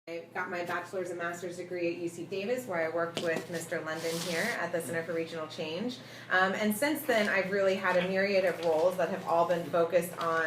I got my bachelor's and master's degree at UC Davis, where I worked with Mr. London here at the Center for Regional Change. And since then, I've really had a myriad of roles that have all been focused on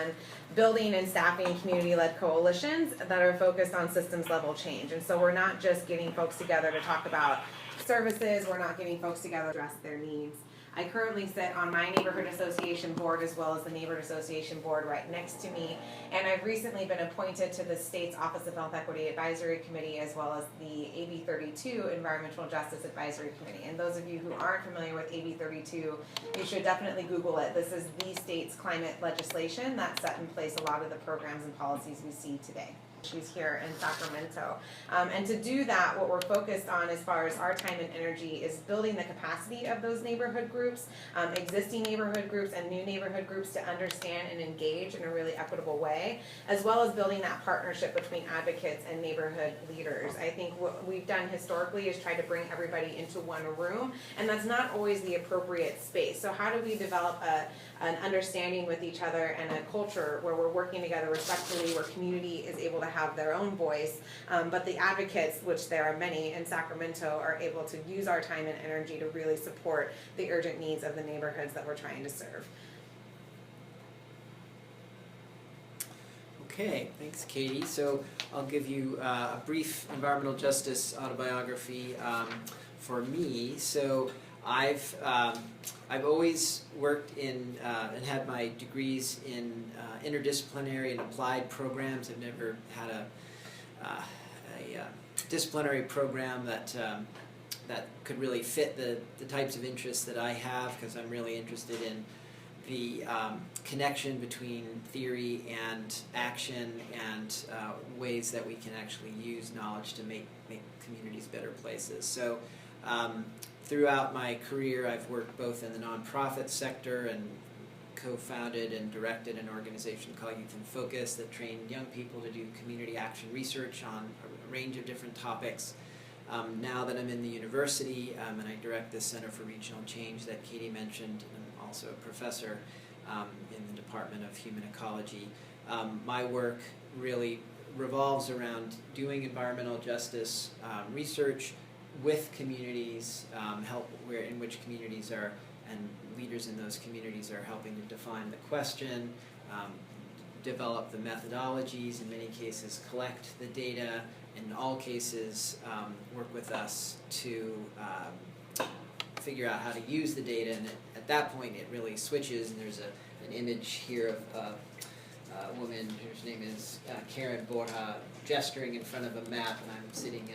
building and staffing community-led coalitions that are focused on systems-level change. And so we're not just getting folks together to talk about services, we're not getting folks together to address their needs. I currently sit on my neighborhood association board as well as the neighborhood association board right next to me, and I've recently been appointed to the state's Office of Health Equity Advisory Committee as well as the AB 32 Environmental Justice Advisory Committee. And those of you who aren't familiar with AB 32, you should definitely Google it. This is the state's climate legislation that set in place a lot of the programs and policies we see today. She's here in Sacramento. And to do that, what we're focused on as far as our time and energy is building the capacity of those neighborhood groups, existing neighborhood groups and new neighborhood groups to understand and engage in a really equitable way, as well as building that partnership between advocates and neighborhood leaders. I think what we've done historically is try to bring everybody into one room, and that's not always the appropriate space. So how do we develop an understanding with each other and a culture where we're working together respectfully, where community is able to have their own voice, but the advocates, which there are many in Sacramento, are able to use our time and energy to really support the urgent needs of the neighborhoods that we're trying to serve. Okay, thanks Katie. So I'll give you a brief environmental justice autobiography for me. So I've always worked in and had my degrees in interdisciplinary and applied programs. I've never had a disciplinary program that could really fit the types of interests that I have, because I'm really interested in the connection between theory and action and ways that we can actually use knowledge to make communities better places. So throughout my career, I've worked both in the nonprofit sector and co-founded and directed an organization called Youth in Focus that trained young people to do community action research on a range of different topics. Now that I'm in the university and I direct the Center for Regional Change that Katie mentioned, and I'm also a professor in the Department of Human Ecology, my work really revolves around doing environmental justice research with communities, in which communities are, and leaders in those communities are helping to define the question, develop the methodologies, in many cases collect the data, in all cases work with us to figure out how to use the data, and at that point it really switches, and there's an image here of a woman whose name is Karen Borja gesturing in front of a map, and I'm sitting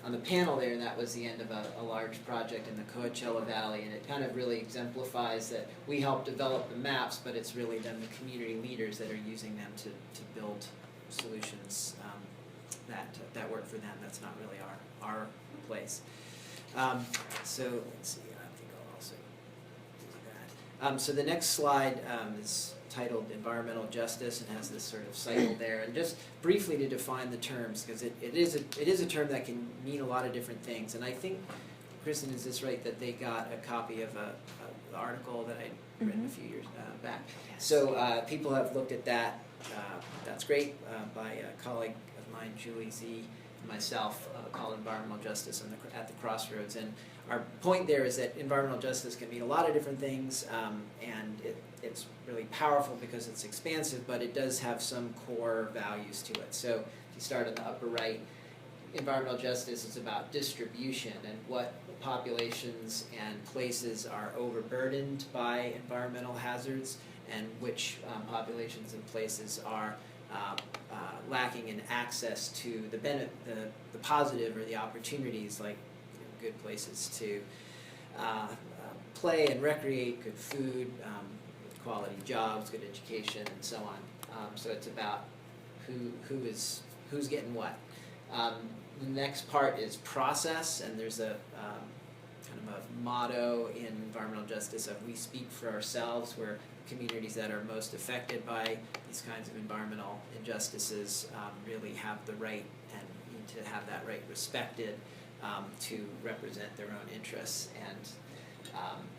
on the panel there, and that was the end of a large project in the Coachella Valley, and it kind of really exemplifies that we help develop the maps, but it's really then the community leaders that are using them to build solutions that work for them. That's not really our place. So let's see, I think I'll also do that. So the next slide is titled Environmental Justice and has this sort of cycle there, and just briefly to define the terms, because it is a term that can mean a lot of different things. And I think, Kristen, is this right, that they got a copy of an article that I'd written a few years back? So people have looked at that. That's great, by a colleague of mine, Julie Z, and myself, called Environmental Justice at the Crossroads. And our point there is that environmental justice can mean a lot of different things, and it's really powerful because it's expansive, but it does have some core values to it. So if you start in the upper right, environmental justice is about distribution and what populations and places are overburdened by environmental hazards, and which populations and places are lacking in access to the positive or the opportunities, like good places to play and recreate, good food, quality jobs, good education, and so on. So it's about who's getting what. The next part is process, and there's a kind of a motto in environmental justice of we speak for ourselves, where communities that are most affected by these kinds of environmental injustices really have the right and need to have that right respected to represent their own interests and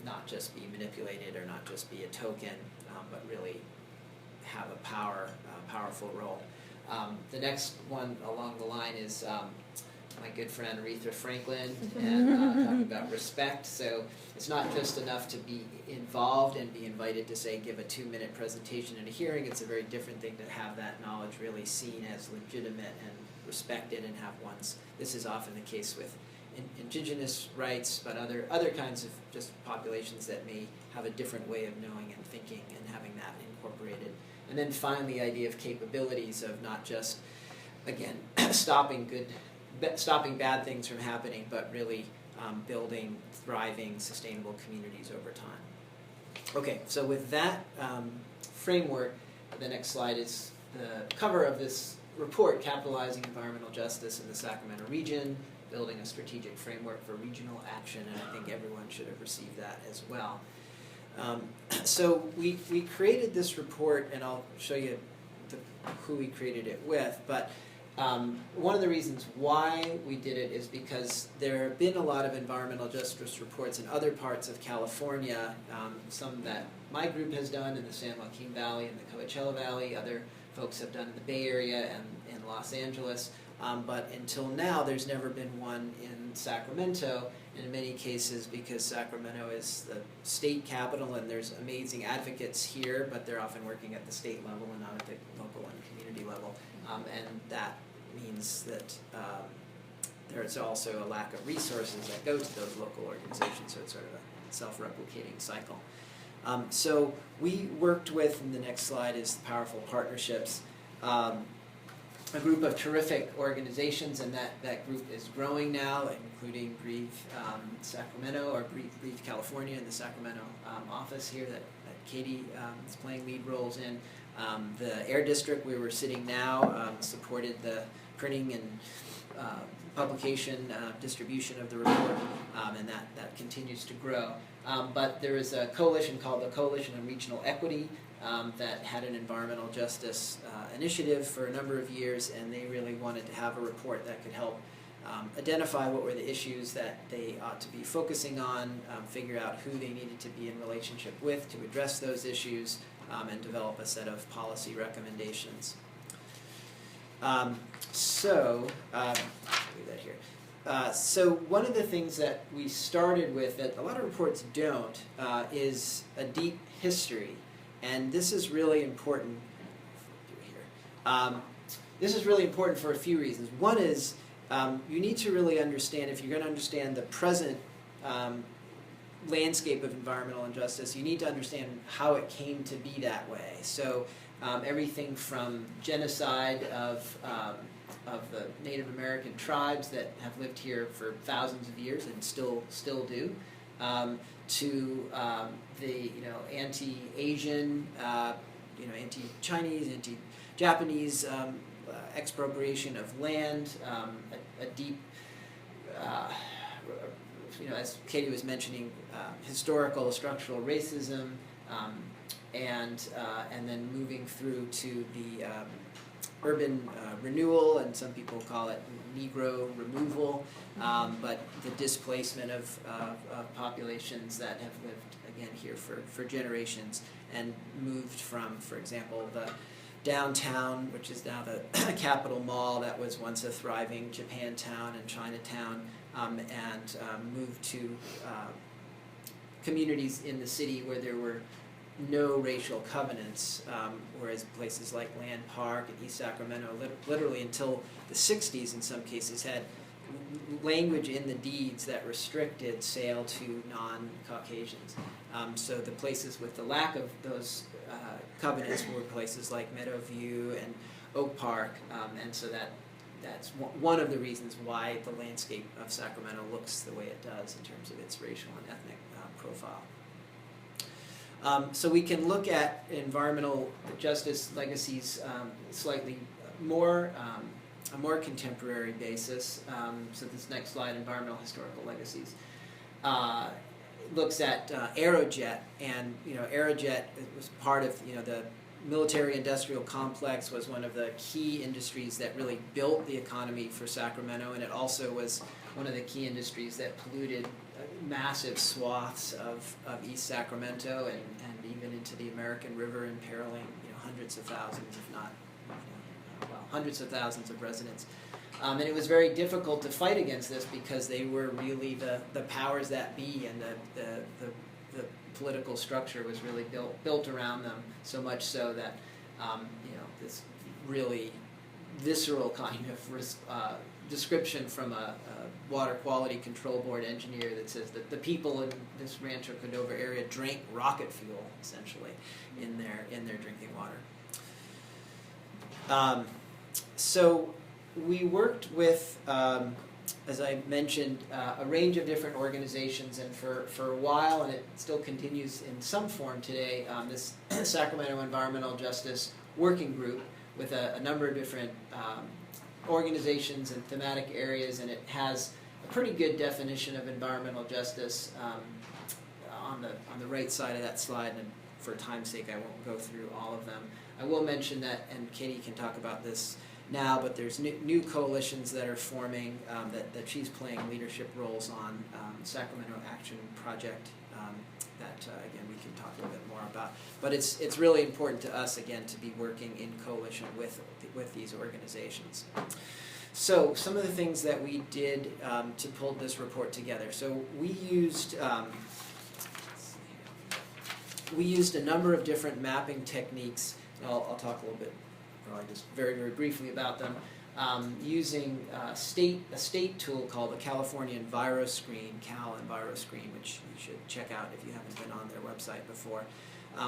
not just be manipulated or not just be a token, but really have a powerful role. The next one along the line is my good friend Aretha Franklin, and talking about respect. So it's not just enough to be involved and be invited to, say, give a 2-minute presentation at a hearing. It's a very different thing to have that knowledge really seen as legitimate and respected, and have one's, this is often the case with indigenous rights, but other kinds of just populations that may have a different way of knowing and thinking, and having that incorporated. And then finally, the idea of capabilities of not just, again, stopping bad things from happening, but really building thriving, sustainable communities over time. Okay, so with that framework, the next slide is the cover of this report, Capitalizing Environmental Justice in the Sacramento Region, Building a Strategic Framework for Regional Action, and I think everyone should have received that as well. So we created this report, and I'll show you who we created it with, but one of the reasons why we did it is because there have been a lot of environmental justice reports in other parts of California, some that my group has done in the San Joaquin Valley and the Coachella Valley, other folks have done in the Bay Area and in Los Angeles, but until now there's never been one in Sacramento, and in many cases because Sacramento is the state capital and there's amazing advocates here, but they're often working at the state level and not at the local and community level, and that means that there's also a lack of resources that go to those local organizations, so it's sort of a self-replicating cycle. So we worked with, and the next slide is the Powerful Partnerships, a group of terrific organizations, and that group is growing now, including Breathe Sacramento, or Breathe California in the Sacramento office here that Katie is playing lead roles in. The Air District, where we're sitting now, supported the printing and publication, distribution of the report, and that continues to grow. But there is a coalition called the Coalition on Regional Equity that had an environmental justice initiative for a number of years, and they really wanted to have a report that could help identify what were the issues that they ought to be focusing on, figure out who they needed to be in relationship with to address those issues, and develop a set of policy recommendations. So one of the things that we started with that a lot of reports don't is a deep history, and this is really important. This is really important for a few reasons. One is you need to really understand, if you're going to understand the present landscape of environmental injustice, you need to understand how it came to be that way. So everything from genocide of the Native American tribes that have lived here for thousands of years and still do, to the anti-Asian, anti-Chinese, anti-Japanese expropriation of land, a deep, as Katie was mentioning, historical structural racism, and then moving through to the urban renewal, and some people call it Negro removal, but the displacement of populations that have lived, again, here for generations, and moved from, for example, the downtown, which is now the Capitol Mall, that was once a thriving Japantown and Chinatown, and moved to communities in the city where there were no racial covenants, whereas places like Land Park and East Sacramento, literally until the 60s in some cases, had language in the deeds that restricted sale to non-Caucasians. So the places with the lack of those covenants were places like Meadowview and Oak Park, and so that's one of the reasons why the landscape of Sacramento looks the way it does in terms of its racial and ethnic profile. So we can look at environmental justice legacies slightly more, a more contemporary basis. So this next slide, environmental historical legacies, looks at Aerojet, and Aerojet was part of the military-industrial complex, was one of the key industries that really built the economy for Sacramento, and it also was one of the key industries that polluted massive swaths of East Sacramento and even into the American River, imperiling hundreds of thousands, if not hundreds of thousands of residents. And it was very difficult to fight against this because they were really the powers that be, and the political structure was really built around them, so much so that this really visceral kind of description from a water quality control board engineer that says that the people in this Rancho Cordova area drank rocket fuel, essentially, in their drinking water. So we worked with, as I mentioned, a range of different organizations, and for a while, and it still continues in some form today, this Sacramento Environmental Justice Working Group with a number of different organizations and thematic areas, and it has a pretty good definition of environmental justice on the right side of that slide, and for time's sake I won't go through all of them. I will mention that, and Katie can talk about this now, but there's new coalitions that are forming that she's playing leadership roles on, Sacramento Action Project, that again we can talk a little bit more about. But it's really important to us, again, to be working in coalition with these organizations. So some of the things that we did to pull this report together. So we used a number of different mapping techniques. I'll talk a little bit, probably just very, very briefly about them, using a state tool called the California EnviroScreen, Cal EnviroScreen, which you should check out if you haven't been on their website before.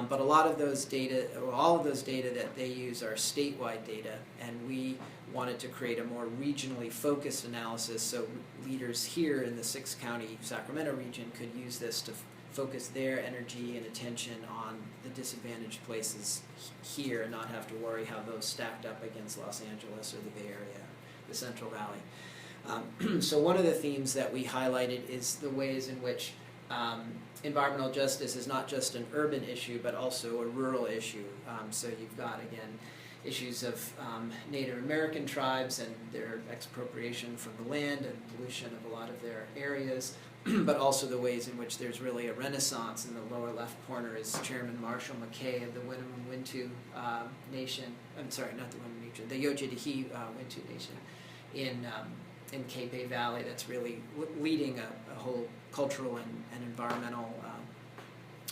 But a lot of those data, or all of those data that they use are statewide data, and we wanted to create a more regionally focused analysis so leaders here in the 6-county Sacramento region could use this to focus their energy and attention on the disadvantaged places here and not have to worry how those stacked up against Los Angeles or the Bay Area, the Central Valley. So one of the themes that we highlighted is the ways in which environmental justice is not just an urban issue but also a rural issue. So you've got, again, issues of Native American tribes and their expropriation from the land and pollution of a lot of their areas, but also the ways in which there's really a renaissance. In the lower left corner is Chairman Marshall McKay of the Winnemem-Wintu Nation. I'm sorry, not the Winnemem Nation, the Yojidahi Wintu Nation in Cape Bay Valley. That's really leading a whole cultural and environmental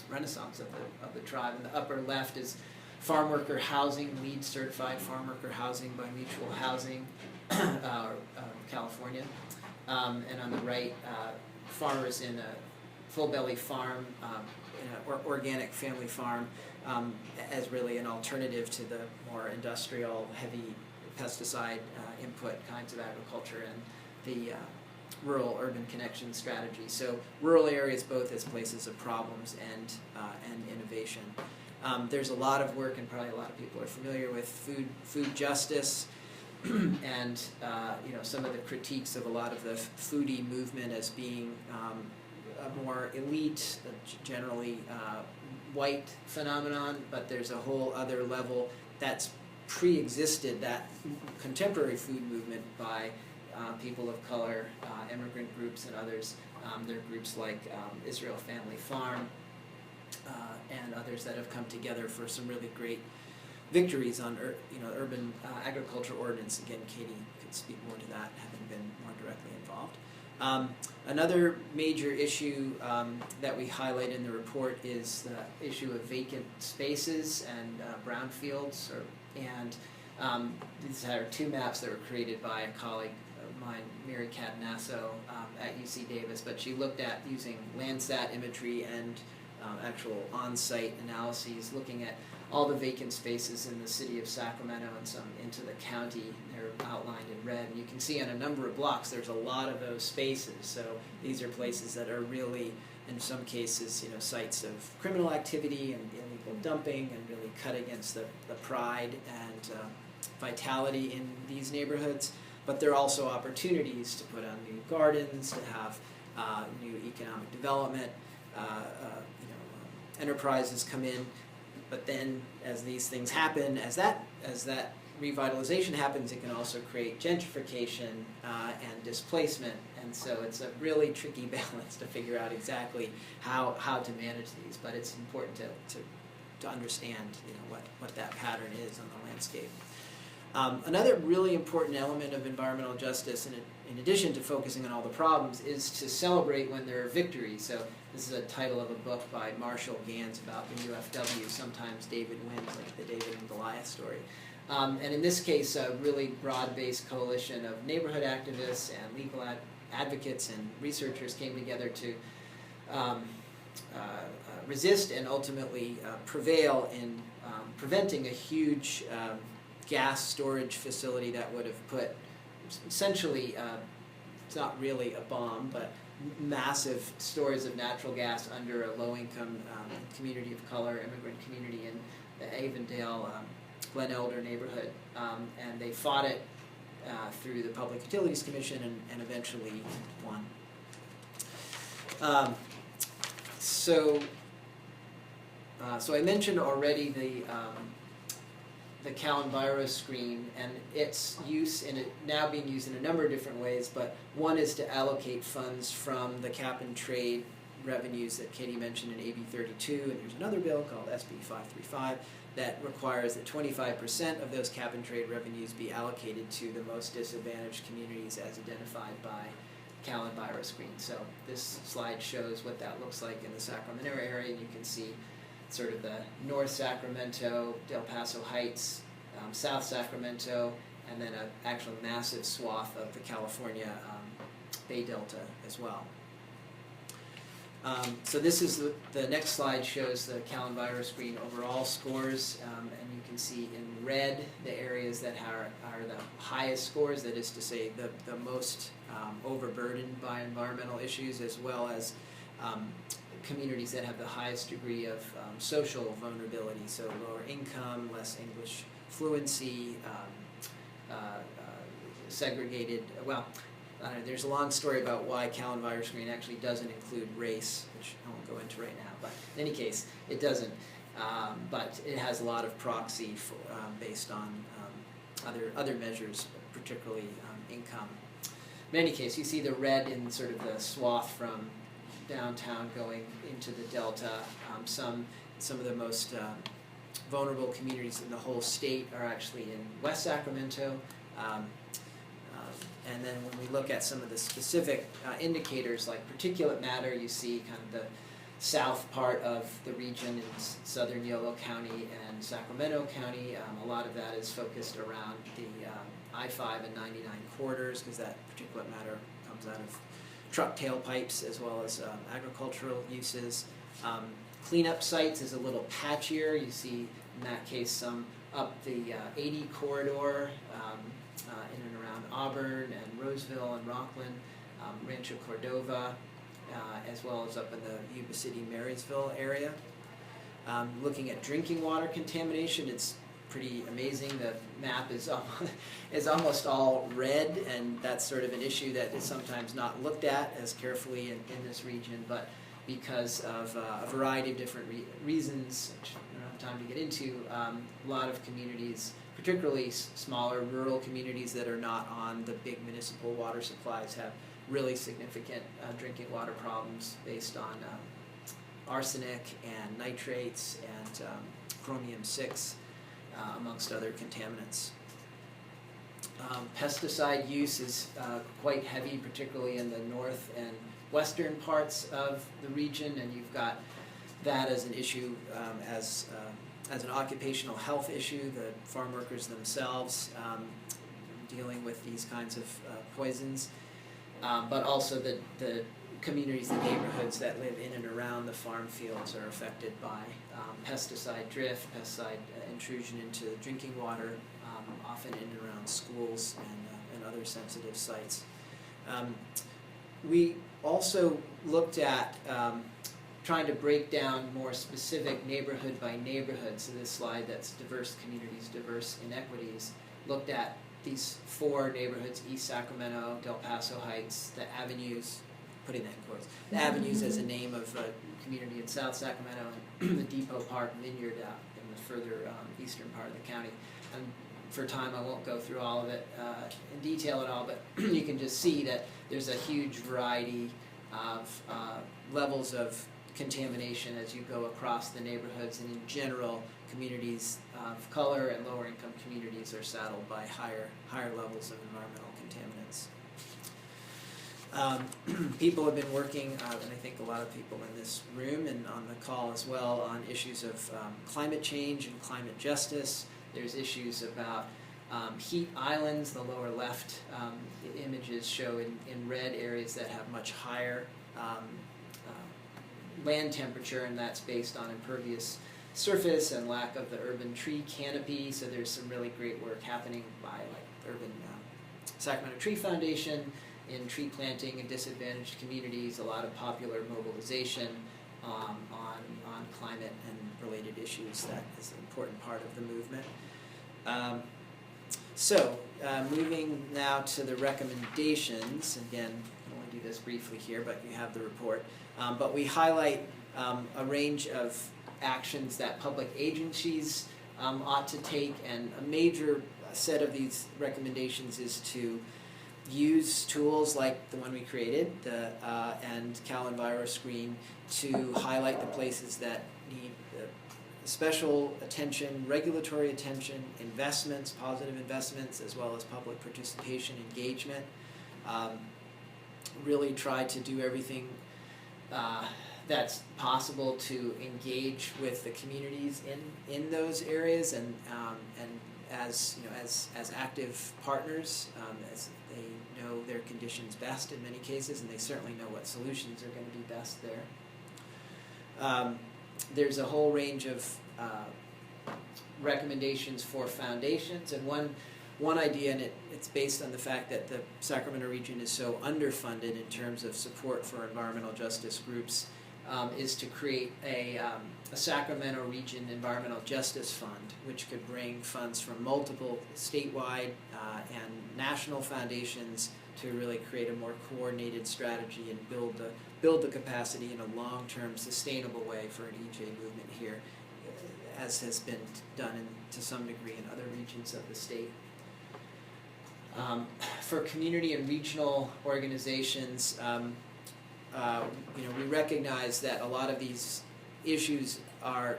renaissance of the tribe. And the upper left is farm worker housing, LEED certified farm worker housing by Mutual Housing, California. And on the right, farmers in a full belly farm, in an organic family farm, as really an alternative to the more industrial, heavy pesticide input kinds of agriculture and the rural-urban connection strategy. So rural areas both as places of problems and innovation. There's a lot of work, and probably a lot of people are familiar with food justice, and some of the critiques of a lot of the foodie movement as being a more elite, generally white phenomenon, but there's a whole other level that's pre-existed that contemporary food movement by people of color, immigrant groups, and others. There are groups like Israel Family Farm and others that have come together for some really great victories on urban agriculture ordinance. Again, Katie could speak more to that, having been more directly involved. Another major issue that we highlight in the report is the issue of vacant spaces and brownfields. These are two maps that were created by a colleague of mine, Mary Catanasso, at UC Davis, but she looked at using Landsat imagery and actual on-site analyses, looking at all the vacant spaces in the city of Sacramento and some into the county. They're outlined in red, and you can see on a number of blocks there's a lot of those spaces. So these are places that are really, in some cases, sites of criminal activity and illegal dumping, and really cut against the pride and vitality in these neighborhoods. But there are also opportunities to put on new gardens, to have new economic development, enterprises come in. But then, as these things happen, as that revitalization happens, it can also create gentrification and displacement. And so it's a really tricky balance to figure out exactly how to manage these. But it's important to understand what that pattern is on the landscape. Another really important element of environmental justice, in addition to focusing on all the problems, is to celebrate when there are victories. So this is a title of a book by Marshall Gans about the UFW, Sometimes David Wins, like the David and Goliath story. And in this case, a really broad-based coalition of neighborhood activists and legal advocates and researchers came together to resist and ultimately prevail in preventing a huge gas storage facility that would have put essentially, it's not really a bomb, but massive stores of natural gas under a low-income community of color, immigrant community in the Avondale, Glen Elder neighborhood. And they fought it through the Public Utilities Commission and eventually won. So I mentioned already the Cal-Enviro screen and its use now being used in a number of different ways, but one is to allocate funds from the cap and trade revenues that Katie mentioned in AB 32, and there's another bill called SB 535 that requires that 25% of those cap and trade revenues be allocated to the most disadvantaged communities as identified by Cal-Enviro screen. So this slide shows what that looks like in the Sacramento area, and you can see sort of the North Sacramento, Del Paso Heights, South Sacramento, and then an actual massive swath of the California Bay Delta as well. So this is the next slide shows the Cal-Enviro screen overall scores, and you can see in red the areas that are the highest scores, that is to say the most overburdened by environmental issues, as well as communities that have the highest degree of social vulnerability, so lower income, less English fluency, segregated, well, there's a long story about why Cal-Enviro screen actually doesn't include race, which I won't go into right now, but in any case, it doesn't, but it has a lot of proxy for, based on other measures, particularly income. In any case, you see the red in sort of the swath from downtown going into the Delta. Some of the most vulnerable communities in the whole state are actually in West Sacramento. And then when we look at some of the specific indicators like particulate matter, you see kind of the south part of the region in southern Yolo County and Sacramento County. A lot of that is focused around the I-5 and 99 corridors, because that particulate matter comes out of truck tailpipes as well as agricultural uses. Cleanup sites is a little patchier. You see in that case some up the 80 corridor in and around Auburn and Roseville and Rockland, Rancho Cordova, as well as up in the Yuba City, Marysville area. Looking at drinking water contamination, it's pretty amazing. The map is almost all red, and that's sort of an issue that is sometimes not looked at as carefully in this region, but because of a variety of different reasons, which I don't have time to get into, a lot of communities, particularly smaller rural communities that are not on the big municipal water supplies, have really significant drinking water problems based on arsenic and nitrates and chromium-6, amongst other contaminants. Pesticide use is quite heavy, particularly in the north and western parts of the region, and you've got that as an issue as an occupational health issue, the farm workers themselves dealing with these kinds of poisons, but also the communities and neighborhoods that live in and around the farm fields are affected by pesticide drift, pesticide intrusion into drinking water, often in and around schools and other sensitive sites. We also looked at trying to break down more specific neighborhood by neighborhood. So this slide that's diverse communities, diverse inequities, looked at these 4 neighborhoods: East Sacramento, Del Paso Heights, the avenues, putting that in quotes, the avenues as a name of a community in South Sacramento, and the Depot Park Vineyard out in the further eastern part of the county. And for time, I won't go through all of it in detail at all, but you can just see that there's a huge variety of levels of contamination as you go across the neighborhoods, and in general, communities of color and lower income communities are saddled by higher levels of environmental contaminants. People have been working, and I think a lot of people in this room and on the call as well, on issues of climate change and climate justice. There's issues about heat islands. The lower left images show in red areas that have much higher land temperature, and that's based on impervious surface and lack of the urban tree canopy. So there's some really great work happening by Urban Sacramento Tree Foundation in tree planting in disadvantaged communities, a lot of popular mobilization on climate and related issues. That is an important part of the movement. Moving now to the recommendations. Again, I want to do this briefly here, but you have the report. But we highlight a range of actions that public agencies ought to take, and a major set of these recommendations is to use tools like the one we created, and Cal EnviroScreen, to highlight the places that need special attention, regulatory attention, investments, positive investments, as well as public participation, engagement. Really try to do everything that's possible to engage with the communities in those areas, and as active partners, as they know their conditions best in many cases, and they certainly know what solutions are going to be best there. There's a whole range of recommendations for foundations, and one idea, and it's based on the fact that the Sacramento region is so underfunded in terms of support for environmental justice groups, is to create a Sacramento Region Environmental Justice Fund, which could bring funds from multiple statewide and national foundations to really create a more coordinated strategy and build the capacity in a long-term, sustainable way for an EJ movement here, as has been done to some degree in other regions of the state. For community and regional organizations, we recognize that a lot of these issues are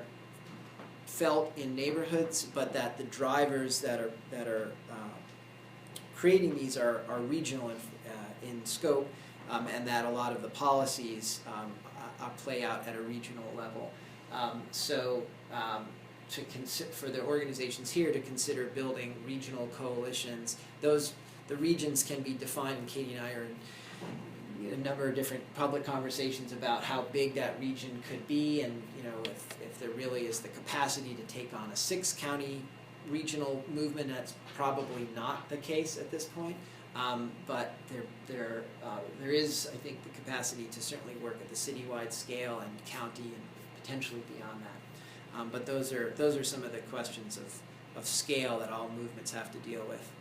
felt in neighborhoods, but that the drivers that are creating these are regional in scope, and that a lot of the policies play out at a regional level. For the organizations here to consider building regional coalitions, the regions can be defined, and Katie and I are in a number of different public conversations about how big that region could be, and if there really is the capacity to take on a 6-county regional movement. That's probably not the case at this point, but there is, I think, the capacity to certainly work at the citywide scale and county and potentially beyond that. But those are some of the questions of scale that all movements have to deal with.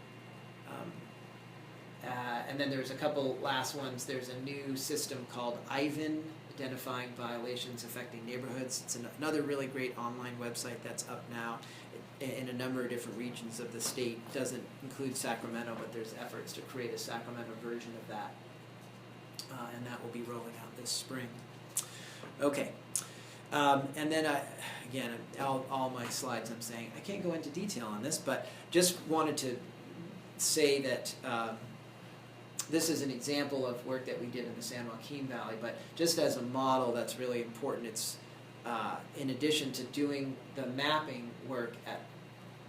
And then there's a couple last ones. There's a new system called IVAN, Identifying Violations Affecting Neighborhoods. It's another really great online website that's up now in a number of different regions of the state. It doesn't include Sacramento, but there's efforts to create a Sacramento version of that. And that will be rolling out this spring. Okay. And then, again, all my slides I'm saying, I can't go into detail on this, but just wanted to say that this is an example of work that we did in the San Joaquin Valley, but just as a model that's really important, it's in addition to doing the mapping work at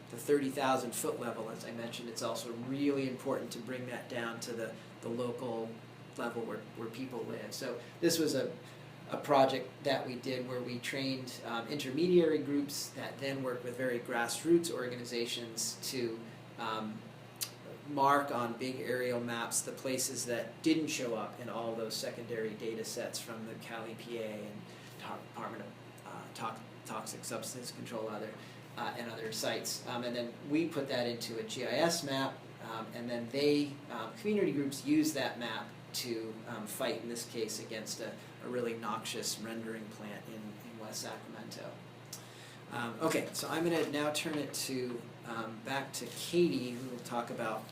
the 30,000 foot level, as I mentioned, it's also really important to bring that down to the local level where people live. So this was a project that we did where we trained intermediary groups that then work with very grassroots organizations to mark on big aerial maps the places that didn't show up in all those secondary data sets from the Cal EPA and Department of Toxic Substance Control and other sites. And then we put that into a GIS map, and then community groups use that map to fight, in this case, against a really noxious rendering plant in West Sacramento. Okay, so I'm going to now turn it back to Katie, who will talk about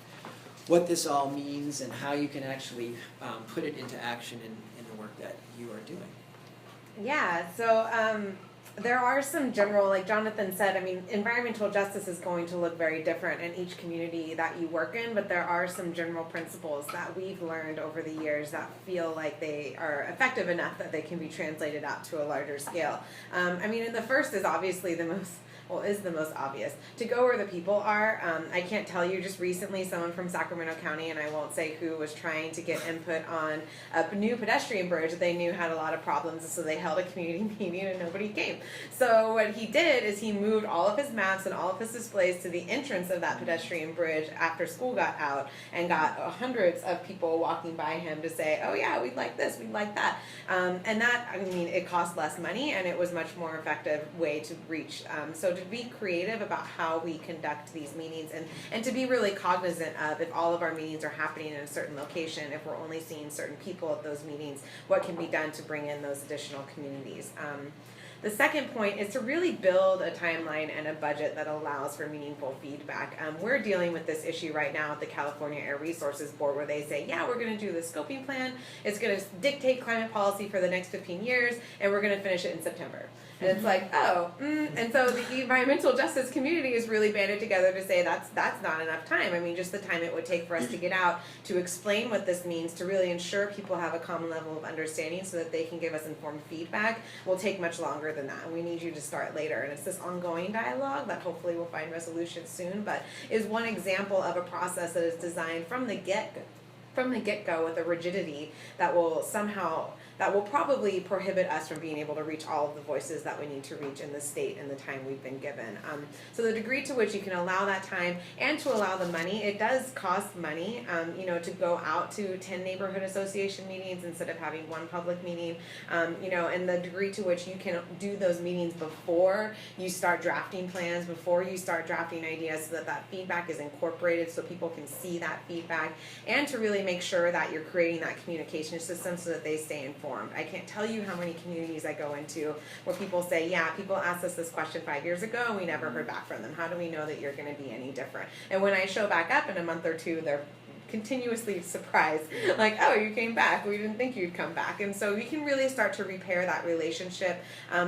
what this all means and how you can actually put it into action in the work that you are doing. Yeah, so there are some general, like Jonathon said, I mean, environmental justice is going to look very different in each community that you work in, but there are some general principles that we've learned over the years that feel like they are effective enough that they can be translated out to a larger scale. I mean, and the first is obviously is the most obvious. To go where the people are. I can't tell you, just recently someone from Sacramento County, and I won't say who, was trying to get input on a new pedestrian bridge that they knew had a lot of problems, so they held a community meeting and nobody came. So what he did is he moved all of his maps and all of his displays to the entrance of that pedestrian bridge after school got out, and got hundreds of people walking by him to say, oh yeah, we'd like this, we'd like that. And that, I mean, it cost less money and it was much more effective way to reach. So to be creative about how we conduct these meetings, and to be really cognizant of, if all of our meetings are happening in a certain location, if we're only seeing certain people at those meetings, what can be done to bring in those additional communities. The second point is to really build a timeline and a budget that allows for meaningful feedback. We're dealing with this issue right now at the California Air Resources Board, where they say, yeah, we're going to do the scoping plan, it's going to dictate climate policy for the next 15 years, and we're going to finish it in September. And it's like, and so the environmental justice community is really banded together to say that's not enough time. I mean, just the time it would take for us to get out, to explain what this means, to really ensure people have a common level of understanding so that they can give us informed feedback, will take much longer than that. We need you to start later. And it's this ongoing dialogue that hopefully will find resolution soon, but is one example of a process that is designed from the get-go with a rigidity that will probably prohibit us from being able to reach all of the voices that we need to reach in the state in the time we've been given. So the degree to which you can allow that time and to allow the money, it does cost money, to go out to 10 neighborhood association meetings instead of having one public meeting, and the degree to which you can do those meetings before you start drafting plans, before you start drafting ideas, so that that feedback is incorporated so people can see that feedback, and to really make sure that you're creating that communication system so that they stay informed. I can't tell you how many communities I go into where people say, yeah, people asked us this question 5 years ago and we never heard back from them. How do we know that you're going to be any different? And when I show back up in a month or two, they're continuously surprised, like, oh, you came back, we didn't think you'd come back. And so we can really start to repair that relationship,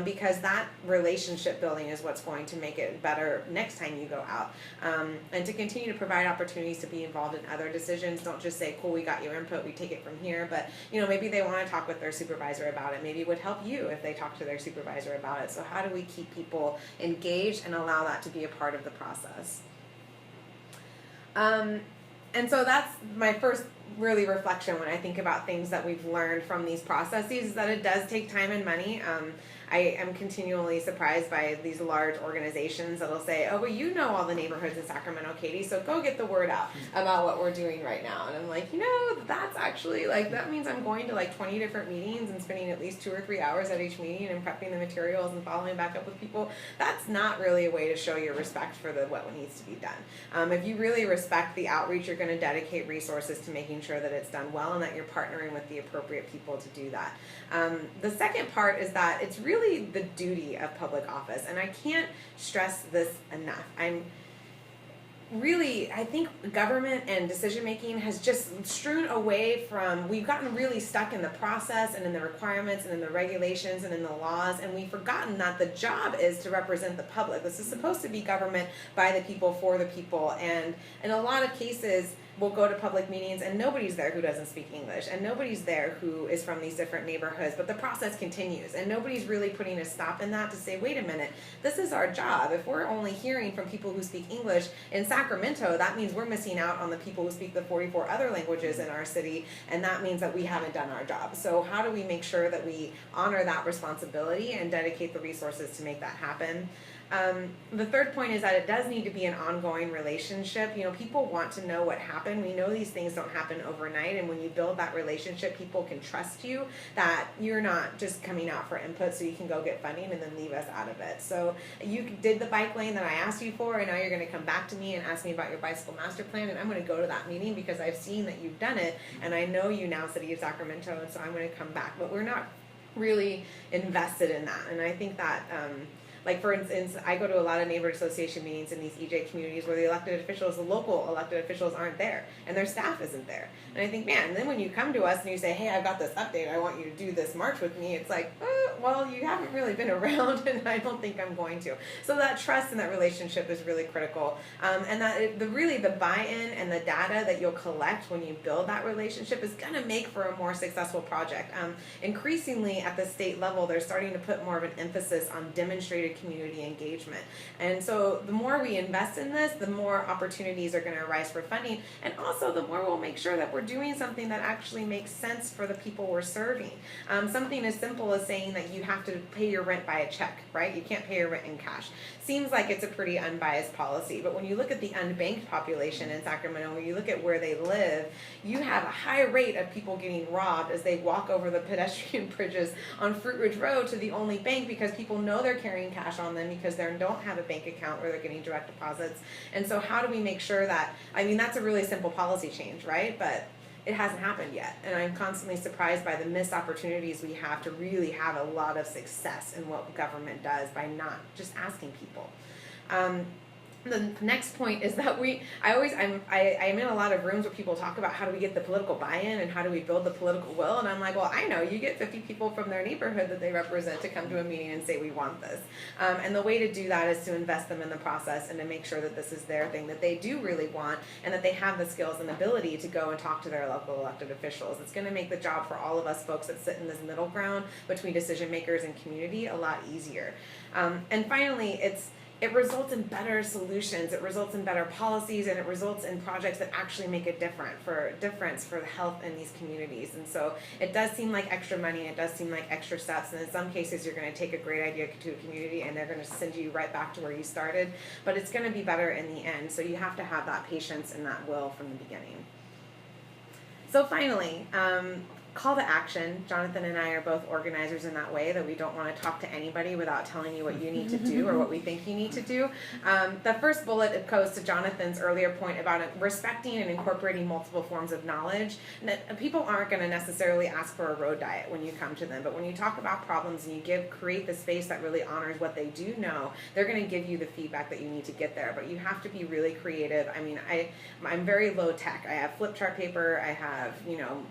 because that relationship building is what's going to make it better next time you go out, and to continue to provide opportunities to be involved in other decisions. Don't just say, cool, we got your input, we take it from here, but maybe they want to talk with their supervisor about it. Maybe it would help you if they talk to their supervisor about it. So how do we keep people engaged and allow that to be a part of the process? And so that's my first really reflection when I think about things that we've learned from these processes, is that it does take time and money. I am continually surprised by these large organizations that'll say, oh, well, you know all the neighborhoods in Sacramento, Katie, so go get the word out about what we're doing right now. And I'm like, that's actually, that means I'm going to 20 different meetings and spending at least 2 or 3 hours at each meeting and prepping the materials and following back up with people. That's not really a way to show your respect for what needs to be done. If you really respect the outreach, you're going to dedicate resources to making sure that it's done well and that you're partnering with the appropriate people to do that. The second part is that it's really the duty of public office, and I can't stress this enough. I think government and decision making has just strewn away from, we've gotten really stuck in the process and in the requirements and in the regulations and in the laws, and we've forgotten that the job is to represent the public. This is supposed to be government by the people, for the people, and in a lot of cases, we'll go to public meetings and nobody's there who doesn't speak English, and nobody's there who is from these different neighborhoods, but the process continues, and nobody's really putting a stop in that to say, wait a minute, this is our job. If we're only hearing from people who speak English in Sacramento, that means we're missing out on the people who speak the 44 other languages in our city, and that means that we haven't done our job. So how do we make sure that we honor that responsibility and dedicate the resources to make that happen? The third point is that it does need to be an ongoing relationship. People want to know what happened. We know these things don't happen overnight, and when you build that relationship, people can trust you, that you're not just coming out for input so you can go get funding and then leave us out of it. So you did the bike lane that I asked you for, and now you're going to come back to me and ask me about your bicycle master plan, and I'm going to go to that meeting because I've seen that you've done it, and I know you now, City of Sacramento, and so I'm going to come back. But we're not really invested in that, and I think that Like for instance, I go to a lot of neighborhood association meetings in these EJ communities where the local elected officials aren't there and their staff isn't there. And I think, man, and then when you come to us and you say, hey, I've got this update, I want you to do this march with me, it's like, well, you haven't really been around and I don't think I'm going to. So that trust and that relationship is really critical. And that the buy-in and the data that you'll collect when you build that relationship is going to make for a more successful project. Increasingly at the state level, they're starting to put more of an emphasis on demonstrated community engagement. And so the more we invest in this, the more opportunities are going to arise for funding. And also the more we'll make sure that we're doing something that actually makes sense for the people we're serving. Something as simple as saying that you have to pay your rent by a check, right? You can't pay your rent in cash. Seems like it's a pretty unbiased policy, but when you look at the unbanked population in Sacramento, when you look at where they live, you have a high rate of people getting robbed as they walk over the pedestrian bridges on Fruit Ridge Road to the only bank because people know they're carrying cash on them because they don't have a bank account where they're getting direct deposits. And so how do we make sure that, I mean, that's a really simple policy change, right? But it hasn't happened yet. And I'm constantly surprised by the missed opportunities we have to really have a lot of success in what government does by not just asking people. The next point is that I'm in a lot of rooms where people talk about how do we get the political buy-in and how do we build the political will, and I'm like, well, I know, you get 50 people from their neighborhood that they represent to come to a meeting and say we want this. And the way to do that is to invest them in the process and to make sure that this is their thing that they do really want and that they have the skills and ability to go and talk to their local elected officials. It's going to make the job for all of us folks that sit in this middle ground between decision makers and community a lot easier. And finally, it results in better solutions, it results in better policies, and it results in projects that actually make a difference for the health in these communities. And so it does seem like extra money, and it does seem like extra steps, and in some cases you're going to take a great idea to a community and they're going to send you right back to where you started, but it's going to be better in the end. So you have to have that patience and that will from the beginning. So finally, call to action. Jonathon and I are both organizers in that way, that we don't want to talk to anybody without telling you what you need to do or what we think you need to do. The first bullet goes to Jonathon's earlier point about respecting and incorporating multiple forms of knowledge. And that people aren't going to necessarily ask for a road diet when you come to them, but when you talk about problems and you create the space that really honors what they do know, they're going to give you the feedback that you need to get there. But you have to be really creative. I mean, I'm very low tech. I have flip chart paper, I have,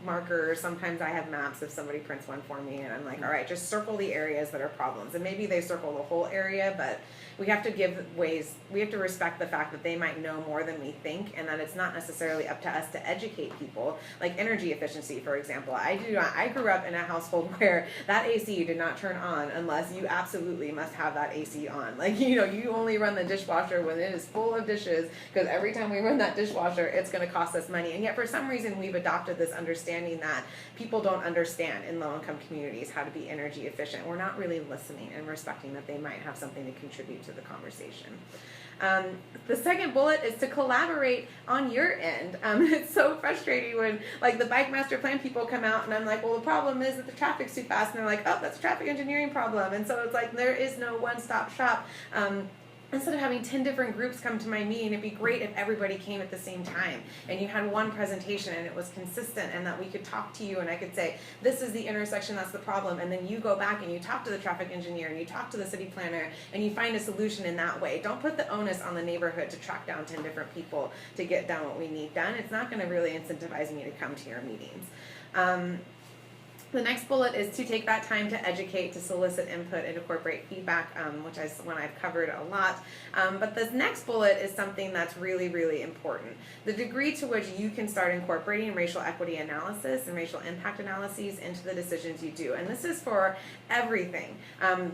markers, sometimes I have maps if somebody prints one for me, and I'm like, all right, just circle the areas that are problems. And maybe they circle the whole area, but we have to respect the fact that they might know more than we think, and that it's not necessarily up to us to educate people. Like energy efficiency, for example. I grew up in a household where that AC did not turn on unless you absolutely must have that AC on. Like, you only run the dishwasher when it is full of dishes, because every time we run that dishwasher, it's going to cost us money. And yet for some reason, we've adopted this understanding that people don't understand in low-income communities how to be energy efficient. We're not really listening and respecting that they might have something to contribute to the conversation. The second bullet is to collaborate on your end. It's so frustrating when, like, the bike master plan people come out and I'm like, well, the problem is that the traffic's too fast, and they're like, oh, that's a traffic engineering problem. And so it's like there is no one-stop shop. Instead of having 10 different groups come to my meeting, it'd be great if everybody came at the same time and you had one presentation and it was consistent, and that we could talk to you and I could say, this is the intersection, that's the problem, and then you go back and you talk to the traffic engineer and you talk to the city planner and you find a solution in that way. Don't put the onus on the neighborhood to track down 10 different people to get done what we need done. It's not going to really incentivize me to come to your meetings. The next bullet is to take that time to educate, to solicit input, and incorporate feedback, which is one I've covered a lot. But this next bullet is something that's really, really important. The degree to which you can start incorporating racial equity analysis and racial impact analyses into the decisions you do. And this is for everything,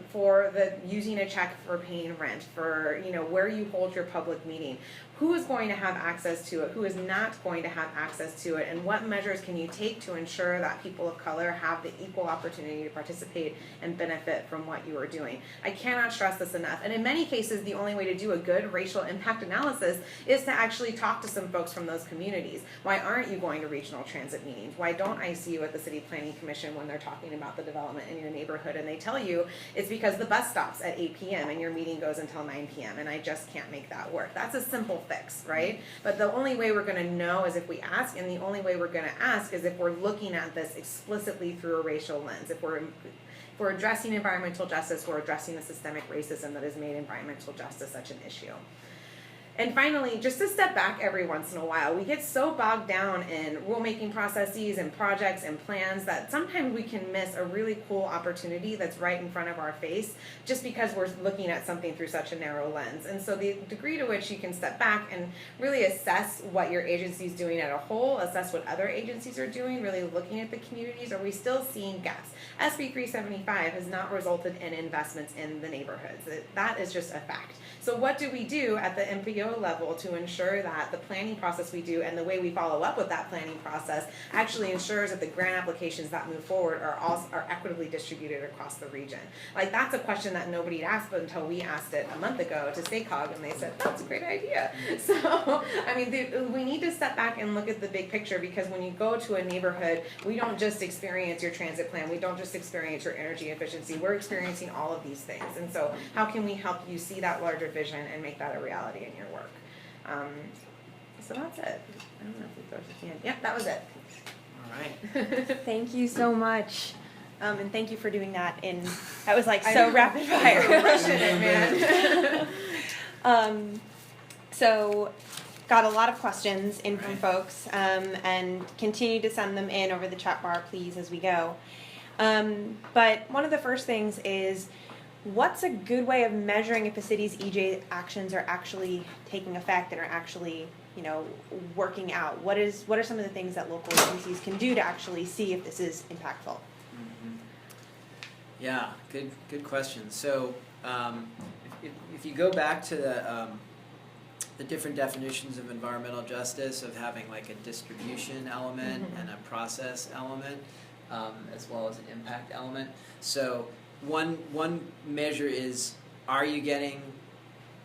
for using a check for paying rent, for where you hold your public meeting. Who is going to have access to it? Who is not going to have access to it? And what measures can you take to ensure that people of color have the equal opportunity to participate and benefit from what you are doing? I cannot stress this enough. And in many cases, the only way to do a good racial impact analysis is to actually talk to some folks from those communities. Why aren't you going to regional transit meetings? Why don't I see you at the City Planning Commission when they're talking about the development in your neighborhood? And they tell you it's because the bus stops at 8 p.m. and your meeting goes until 9 p.m. and I just can't make that work. That's a simple fix, right? But the only way we're going to know is if we ask, and the only way we're going to ask is if we're looking at this explicitly through a racial lens. If we're addressing environmental justice, we're addressing the systemic racism that has made environmental justice such an issue. And finally, just to step back every once in a while, we get so bogged down in rulemaking processes and projects and plans that sometimes we can miss a really cool opportunity that's right in front of our face just because we're looking at something through such a narrow lens. And so the degree to which you can step back and really assess what your agency is doing as a whole, assess what other agencies are doing, really looking at the communities, are we still seeing gaps? SB 375 has not resulted in investments in the neighborhoods. That is just a fact. So what do we do at the MPO level to ensure that the planning process we do and the way we follow up with that planning process actually ensures that the grant applications that move forward are equitably distributed across the region? Like, that's a question that nobody had asked until we asked it a month ago to SACOG, and they said, that's a great idea. So, I mean, we need to step back and look at the big picture, because when you go to a neighborhood, we don't just experience your transit plan, we don't just experience your energy efficiency, we're experiencing all of these things. And so how can we help you see that larger vision and make that a reality in your work? So that's it. I don't know if we throw it at the end. Yep, that was it. All right. Thank you so much. And thank you for doing that that was like so rapid fire. Rushing it, man. So got a lot of questions in from folks, and continue to send them in over the chat bar, please, as we go. But one of the first things is, what's a good way of measuring if a city's EJ actions are actually taking effect and are actually, working out? What are some of the things that local agencies can do to actually see if this is impactful? Mm-hmm. Yeah, good question. So if you go back to the different definitions of environmental justice, of having like a distribution element and a process element, as well as an impact element. So one measure is, are you getting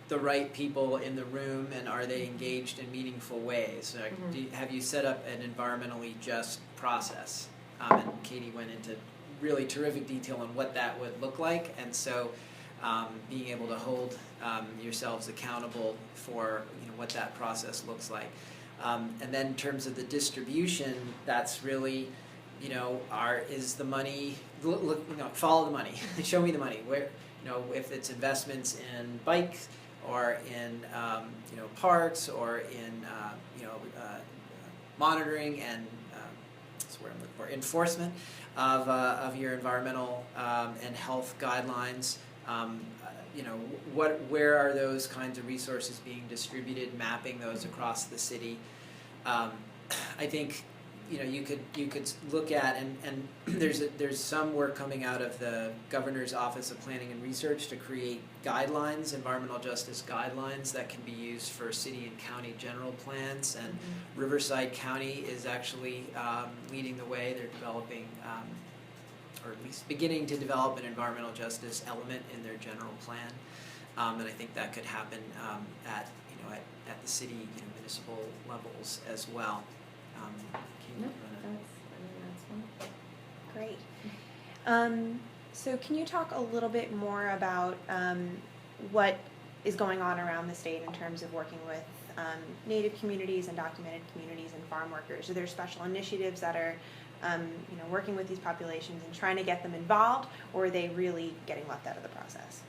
the right people in the room, and are they engaged in meaningful ways? Have you set up an environmentally just process? And Katie went into really terrific detail on what that would look like, and so being able to hold yourselves accountable for what that process looks like. And then in terms of the distribution, that's really, is the money, follow the money, show me the money. Where, if it's investments in bikes or in, parks or in, monitoring and, that's where I'm looking for, enforcement of your environmental and health guidelines. Where are those kinds of resources being distributed, mapping those across the city? I think you could look at, and there's some work coming out of the Governor's Office of Planning and Research to create guidelines, environmental justice guidelines that can be used for city and county general plans, and Riverside County is actually leading the way. They're developing, or at least beginning to develop, an environmental justice element in their general plan, and I think that could happen at the city, municipal levels as well. That's one. Great. So can you talk a little bit more about what is going on around the state in terms of working with Native communities and documented communities and farm workers? Are there special initiatives that are working with these populations and trying to get them involved, or are they really getting left out of the process?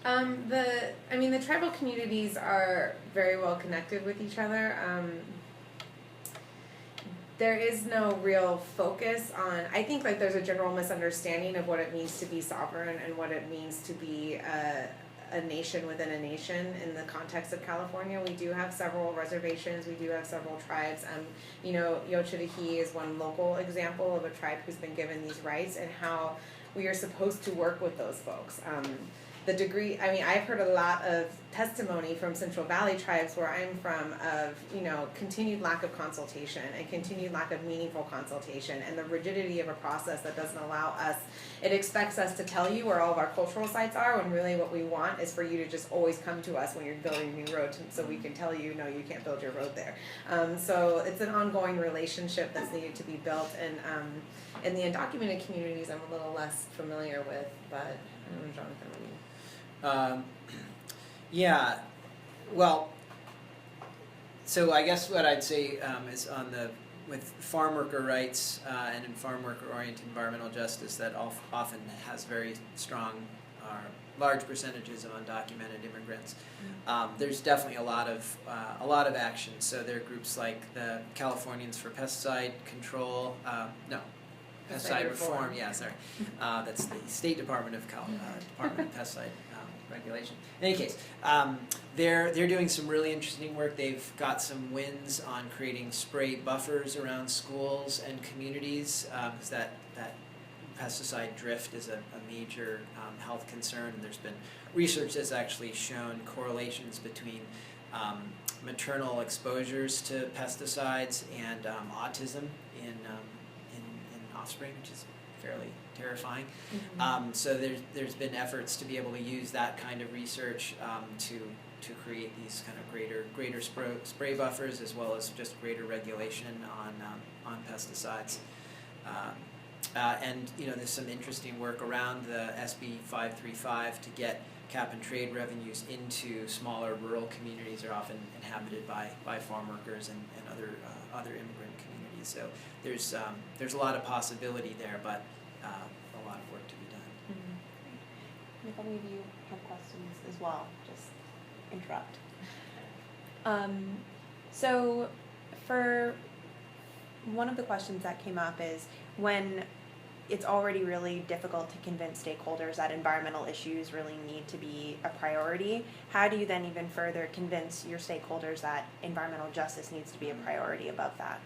The tribal communities are very well connected with each other. There is no real focus on, I think there's a general misunderstanding of what it means to be sovereign and what it means to be a nation within a nation in the context of California. We do have several reservations, we do have several tribes. Yochidahee is one local example of a tribe who's been given these rights, and how we are supposed to work with those folks. I've heard a lot of testimony from Central Valley tribes where I'm from of, continued lack of consultation and continued lack of meaningful consultation, and the rigidity of a process that doesn't allow us, it expects us to tell you where all of our cultural sites are, when really what we want is for you to just always come to us when you're building a new road, so we can tell you, no, you can't build your road there. So it's an ongoing relationship that's needed to be built, and in the undocumented communities I'm a little less familiar with, but I don't know, Jonathan, what do you? So I guess what I'd say is on the with farm worker rights and in farm worker-oriented environmental justice that often has very strong or large percentages of undocumented immigrants. There's definitely a lot of action. So there are groups like the Californians for Pesticide Control, Pesticide Reform. Yeah, sorry, that's the State Department of Department of Pesticide Regulation. In any case, they're doing some really interesting work. They've got some wins on creating spray buffers around schools and communities, because that pesticide drift is a major health concern, and there's been research that's actually shown correlations between maternal exposures to pesticides and autism in offspring, which is fairly terrifying. So there's been efforts to be able to use that kind of research to create these kind of greater spray buffers, as well as just greater regulation on pesticides. And there's some interesting work around the SB 535 to get cap and trade revenues into smaller rural communities that are often inhabited by farm workers and other immigrant communities. So there's a lot of possibility there, but a lot of work to be done. If any of you have questions as well, just interrupt. So for one of the questions that came up is when it's already really difficult to convince stakeholders that environmental issues really need to be a priority, how do you then even further convince your stakeholders that environmental justice needs to be a priority above that?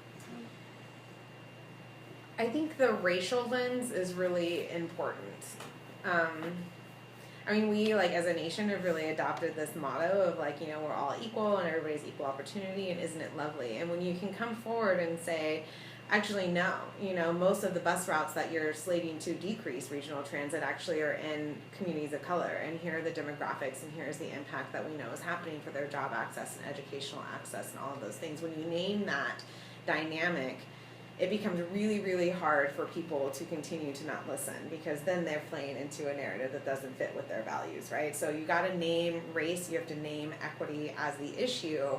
I think the racial lens is really important. I mean, we, like, as a nation have really adopted this motto of, like, we're all equal and everybody's equal opportunity, and isn't it lovely? And when you can come forward and say, actually, no, most of the bus routes that you're slating to decrease regional transit actually are in communities of color, and here are the demographics, and here's the impact that we know is happening for their job access and educational access and all of those things. When you name that dynamic, it becomes really, really hard for people to continue to not listen, because then they're playing into a narrative that doesn't fit with their values, right? So you got to name race, you have to name equity as the issue.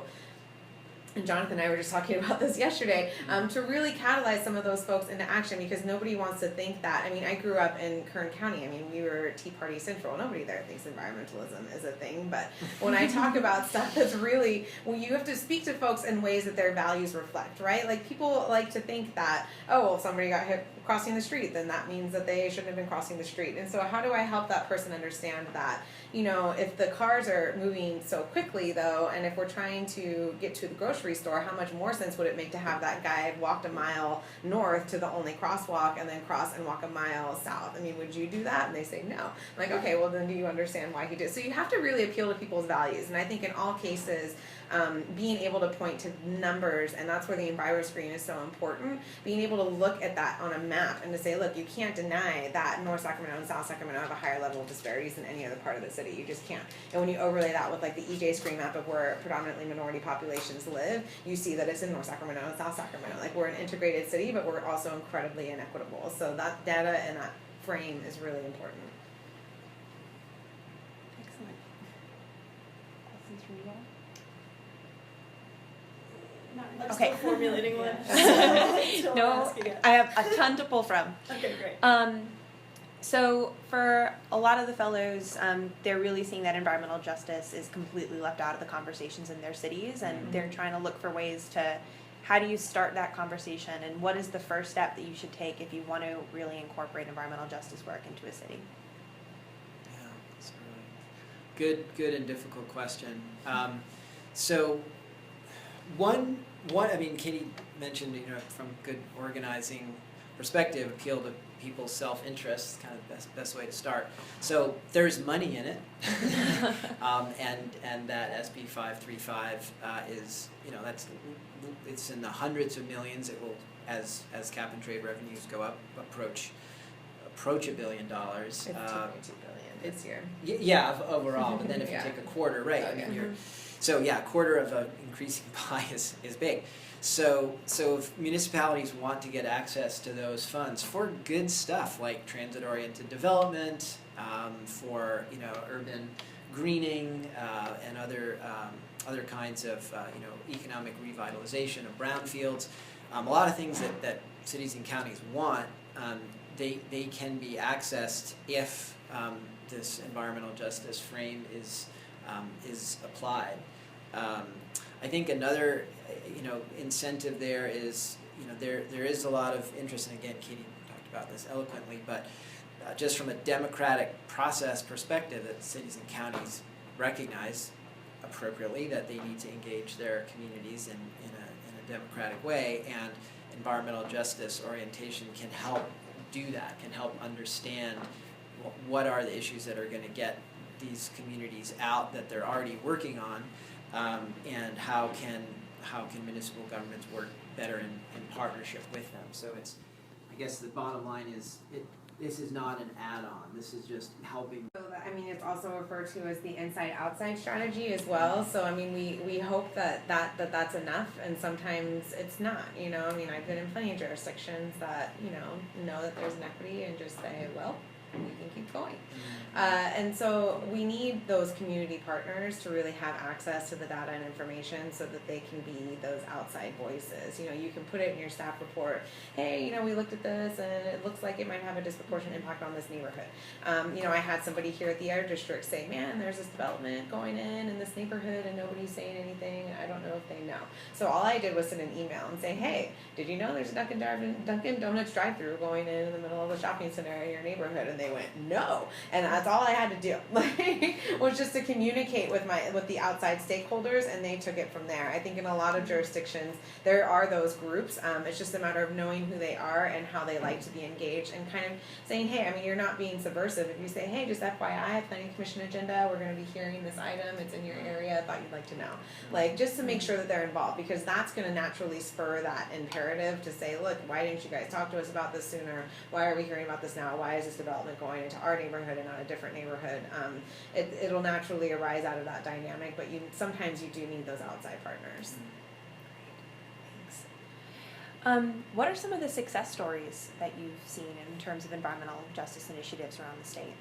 And Jonathon and I were just talking about this yesterday, to really catalyze some of those folks into action, because nobody wants to think that. I mean, I grew up in Kern County. I mean, we were Tea Party Central. Nobody there thinks environmentalism is a thing. But when I talk about stuff that's really, well, you have to speak to folks in ways that their values reflect, right? Like, people like to think that, oh, well, if somebody got hit crossing the street, then that means that they shouldn't have been crossing the street. And so how do I help that person understand that, if the cars are moving so quickly, though, and if we're trying to get to the grocery store, how much more sense would it make to have that guy walked a mile north to the only crosswalk and then cross and walk a mile south? I mean, would you do that? And they say no. I'm like, okay, well, then do you understand why he did? So you have to really appeal to people's values. And I think in all cases, being able to point to numbers, and that's where the Enviro screen is so important, being able to look at that on a map and to say, look, you can't deny that North Sacramento and South Sacramento have a higher level of disparities than any other part of the city. You just can't. And when you overlay that with, like, the EJ screen map of where predominantly minority populations live, you see that it's in North Sacramento and South Sacramento. Like, we're an integrated city, but we're also incredibly inequitable. So that data and that frame is really important. Excellent. Questions from you all? I'm Okay. still formulating one. Still No, asking it. I have a ton to pull from. Okay, great. So for a lot of the fellows, they're really seeing that environmental justice is completely left out of the conversations in their cities, and they're trying to look for ways to, how do you start that conversation, and what is the first step that you should take if you want to really incorporate environmental justice work into a city? Yeah, that's a really good and difficult question. So one, I mean, Katie mentioned, from good organizing perspective, appeal to people's self-interest, kind of the best way to start. So there's money in it, and that SB 535 is, it's in the hundreds of millions. It will, as cap and trade revenues go up, approach $1 billion. It's $2.2 billion this year. Yeah, overall. But then if Yeah. you take a quarter, right? Okay. I mean, a quarter of an increasing pie is big. So if municipalities want to get access to those funds for good stuff like transit-oriented development, for urban greening, and other kinds of economic revitalization of brownfields, a lot of things that cities and counties want, they can be accessed if this environmental justice frame is applied. I think another incentive there is there is a lot of interest, and again Katie talked about this eloquently, but just from a democratic process perspective, that cities and counties recognize appropriately that they need to engage their communities in a democratic way, and environmental justice orientation can help do that, can help understand what are the issues that are going to get these communities out that they're already working on, and how can municipal governments work better in partnership with them. So it's, I guess the bottom line is, this is not an add-on, this is just helping. So it's also referred to as the inside-outside strategy as well. So we hope that's enough, and sometimes it's not. I've been in plenty of jurisdictions that know that there's an equity and just say, well, we can keep going. And so we need those community partners to really have access to the data and information so that they can be those outside voices. You can put it in your staff report, hey, we looked at this and it looks like it might have a disproportionate impact on this neighborhood. I had somebody here at the Air District say, man, there's this development going in this neighborhood and nobody's saying anything. I don't know if they know. So all I did was send an email and say, hey, did you know there's a Dunkin' Donuts drive-through going in the middle of the shopping center in your neighborhood? And they went, no. And that's all I had to do, was just to communicate with the outside stakeholders, and they took it from there. I think in a lot of jurisdictions there are those groups. It's just a matter of knowing who they are and how they like to be engaged, and kind of saying, hey, you're not being subversive. If you say, hey, just FYI, planning commission agenda, we're going to be hearing this item, it's in your area, I thought you'd like to know. Just to make sure that they're involved, because that's going to naturally spur that imperative to say, look, why didn't you guys talk to us about this sooner? Why are we hearing about this now? Why is this development going into our neighborhood and not a different neighborhood? It'll naturally arise out of that dynamic, but sometimes you do need those outside partners. Thanks. What are some of the success stories that you've seen in terms of environmental justice initiatives around the state?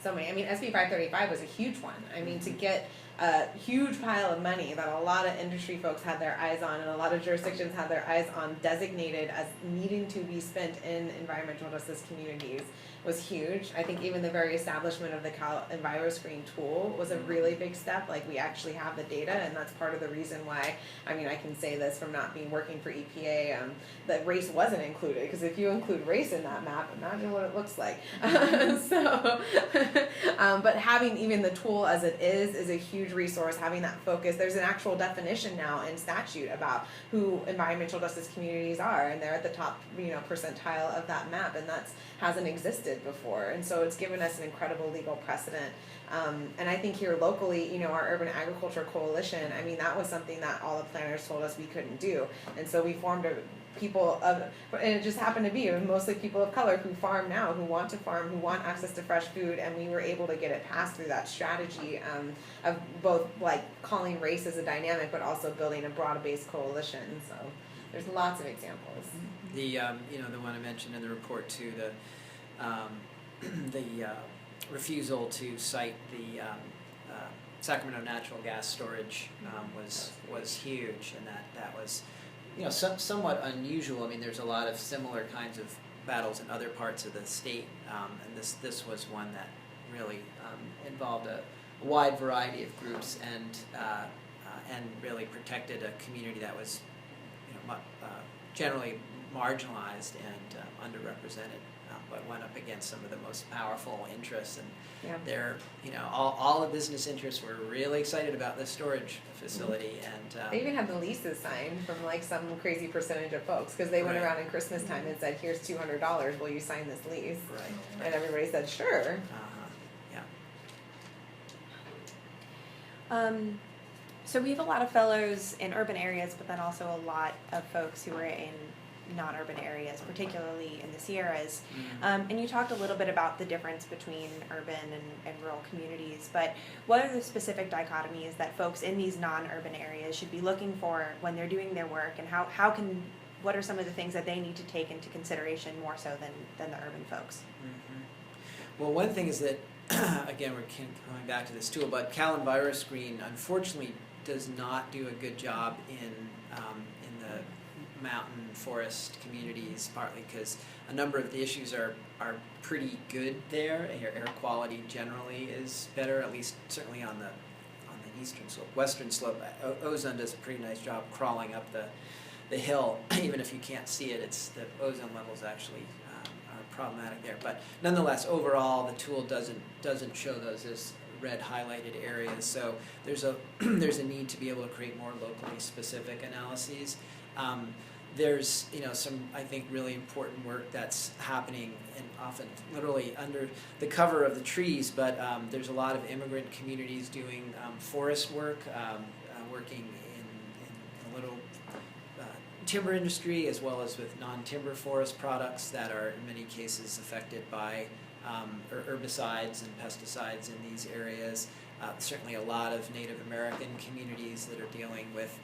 So many. SB 535 was a huge one. To get a huge pile of money that a lot of industry folks had their eyes on, and a lot of jurisdictions had their eyes on, designated as needing to be spent in environmental justice communities, was huge. I think even the very establishment of the Cal EnviroScreen tool was a really big step. We actually have the data, and that's part of the reason why, I can say this from not being working for EPA, that race wasn't included, because if you include race in that map, imagine what it looks like. But having even the tool as it is a huge resource, having that focus. There's an actual definition now in statute about who environmental justice communities are, and they're at the top percentile of that map, and that hasn't existed before, and so it's given us an incredible legal precedent. And I think here locally, our Urban Agriculture Coalition, that was something that all the planners told us we couldn't do, and so we formed and it just happened to be mostly people of color who farm now, who want to farm, who want access to fresh food, and we were able to get it passed through that strategy of both calling race as a dynamic, but also building a broad-based coalition. So there's lots of examples. The the one I mentioned in the report too, the refusal to cite the Sacramento natural gas storage was huge, and that was somewhat unusual. There's a lot of similar kinds of battles in other parts of the state, and this was one that really involved a wide variety of groups, and really protected a community that was generally marginalized and underrepresented, but went up against some of the most powerful interests, and they're all the business interests were really excited about this storage facility, and they even had the leases signed from some crazy percentage of folks, because they went around in Christmas time and said, here's $200, will you sign this lease? Right. And everybody said sure. So we have a lot of fellows in urban areas, but then also a lot of folks who are in non-urban areas, particularly in the Sierras. And you talked a little bit about the difference between urban and rural communities, but what are the specific dichotomies that folks in these non-urban areas should be looking for when they're doing their work, and what are some of the things that they need to take into consideration more so than the urban folks? Well, one thing is that, again, we're going back to this tool, but Cal EnviroScreen unfortunately does not do a good job in the mountain forest communities, partly because a number of the issues are pretty good there. Air quality generally is better, at least certainly on the eastern slope. Western slope, ozone does a pretty nice job crawling up the hill. Even if you can't see it, it's the ozone levels actually are problematic there. But nonetheless, overall, the tool doesn't show those as red highlighted areas. So there's a there's a need to be able to create more locally specific analyses. There's some, I think, really important work that's happening, and often literally under the cover of the trees, but there's a lot of immigrant communities doing forest work, working in a little timber industry as well as with non-timber forest products that are in many cases affected by herbicides and pesticides in these areas. Certainly a lot of Native American communities that are dealing with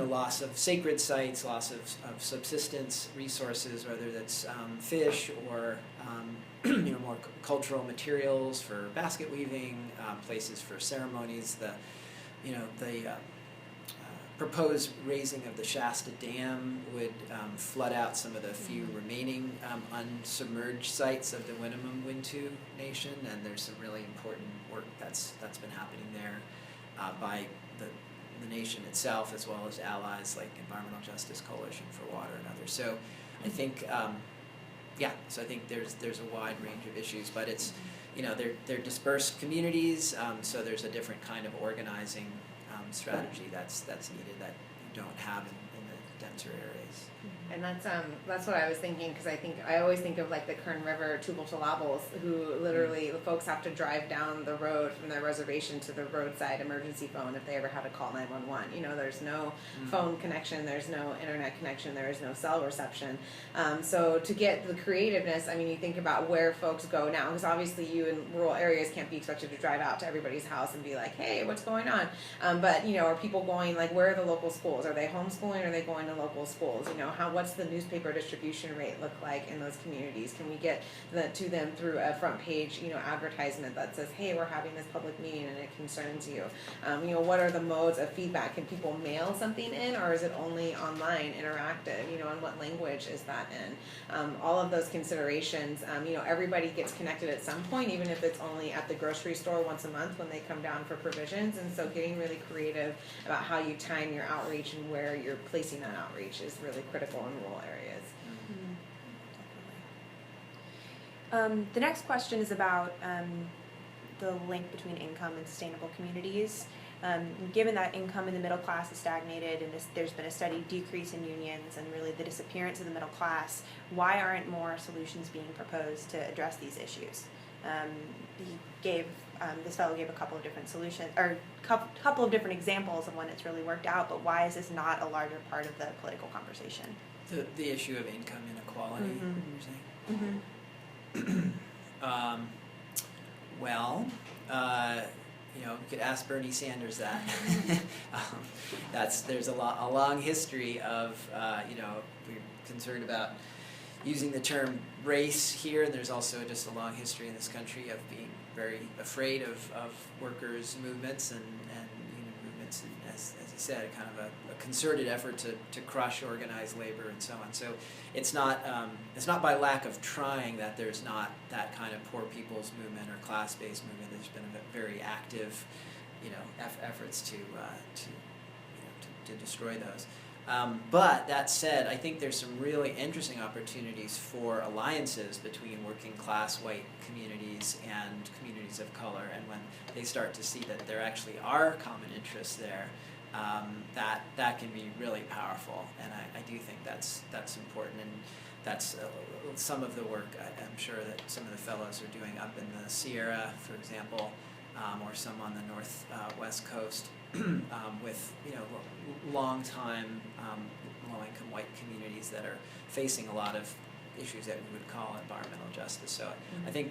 loss of sacred sites, loss of subsistence resources, whether that's fish or more cultural materials for basket weaving, places for ceremonies. The proposed raising of the Shasta Dam would flood out some of the few remaining unsubmerged sites of the Winnemem-Wintu Nation, and there's some really important work that's been happening there by the nation itself, as well as allies like Environmental Justice Coalition for Water and others. So I think, so I think there's a wide range of issues, but it's, they're dispersed communities, so there's a different kind of organizing strategy that's needed that you don't have in the denser areas. And that's what I was thinking, because I always think of like the Kern River Tubal Talabals, who literally the folks have to drive down the road from their reservation to the roadside emergency phone if they ever have to call 911. There's no phone connection, there's no internet connection, there is no cell reception. So to get the creativeness, you think about where folks go now, because obviously you in rural areas can't be expected to drive out to everybody's house and be like, hey, what's going on? But are people going, like, where are the local schools? Are they homeschooling or are they going to local schools? What's the newspaper distribution rate look like in those communities? Can we get to them through a front page, advertisement that says, hey, we're having this public meeting and it concerns you? What are the modes of feedback? Can people mail something in, or is it only online, interactive? And what language is that in? All of those considerations, everybody gets connected at some point, even if it's only at the grocery store once a month when they come down for provisions. And so getting really creative about how you time your outreach and where you're placing that outreach is really critical in rural areas. The next question is about the link between income and sustainable communities. Given that income in the middle class has stagnated and there's been a steady decrease in unions and really the disappearance of the middle class, why aren't more solutions being proposed to address these issues? This fellow gave a couple of different solutions, or couple of different examples of when it's really worked out, but why is this not a larger part of the political conversation? The issue of income inequality, you're saying? We could ask Bernie Sanders that. There's a long history of we're concerned about using the term race here, and there's also just a long history in this country of being very afraid of workers' movements and union movements, and as you said, kind of a concerted effort to crush organized labor and so on. So it's not by lack of trying that there's not that kind of poor people's movement or class-based movement. There's been a very active, efforts to destroy those. But that said, I think there's some really interesting opportunities for alliances between working class white communities and communities of color, and when they start to see that there actually are common interests there, that can be really powerful, and I do think that's important, and that's some of the work I'm sure that some of the fellows are doing up in the Sierra, for example, or some on the northwest coast. With long time low-income white communities that are facing a lot of issues that we would call environmental justice. So I think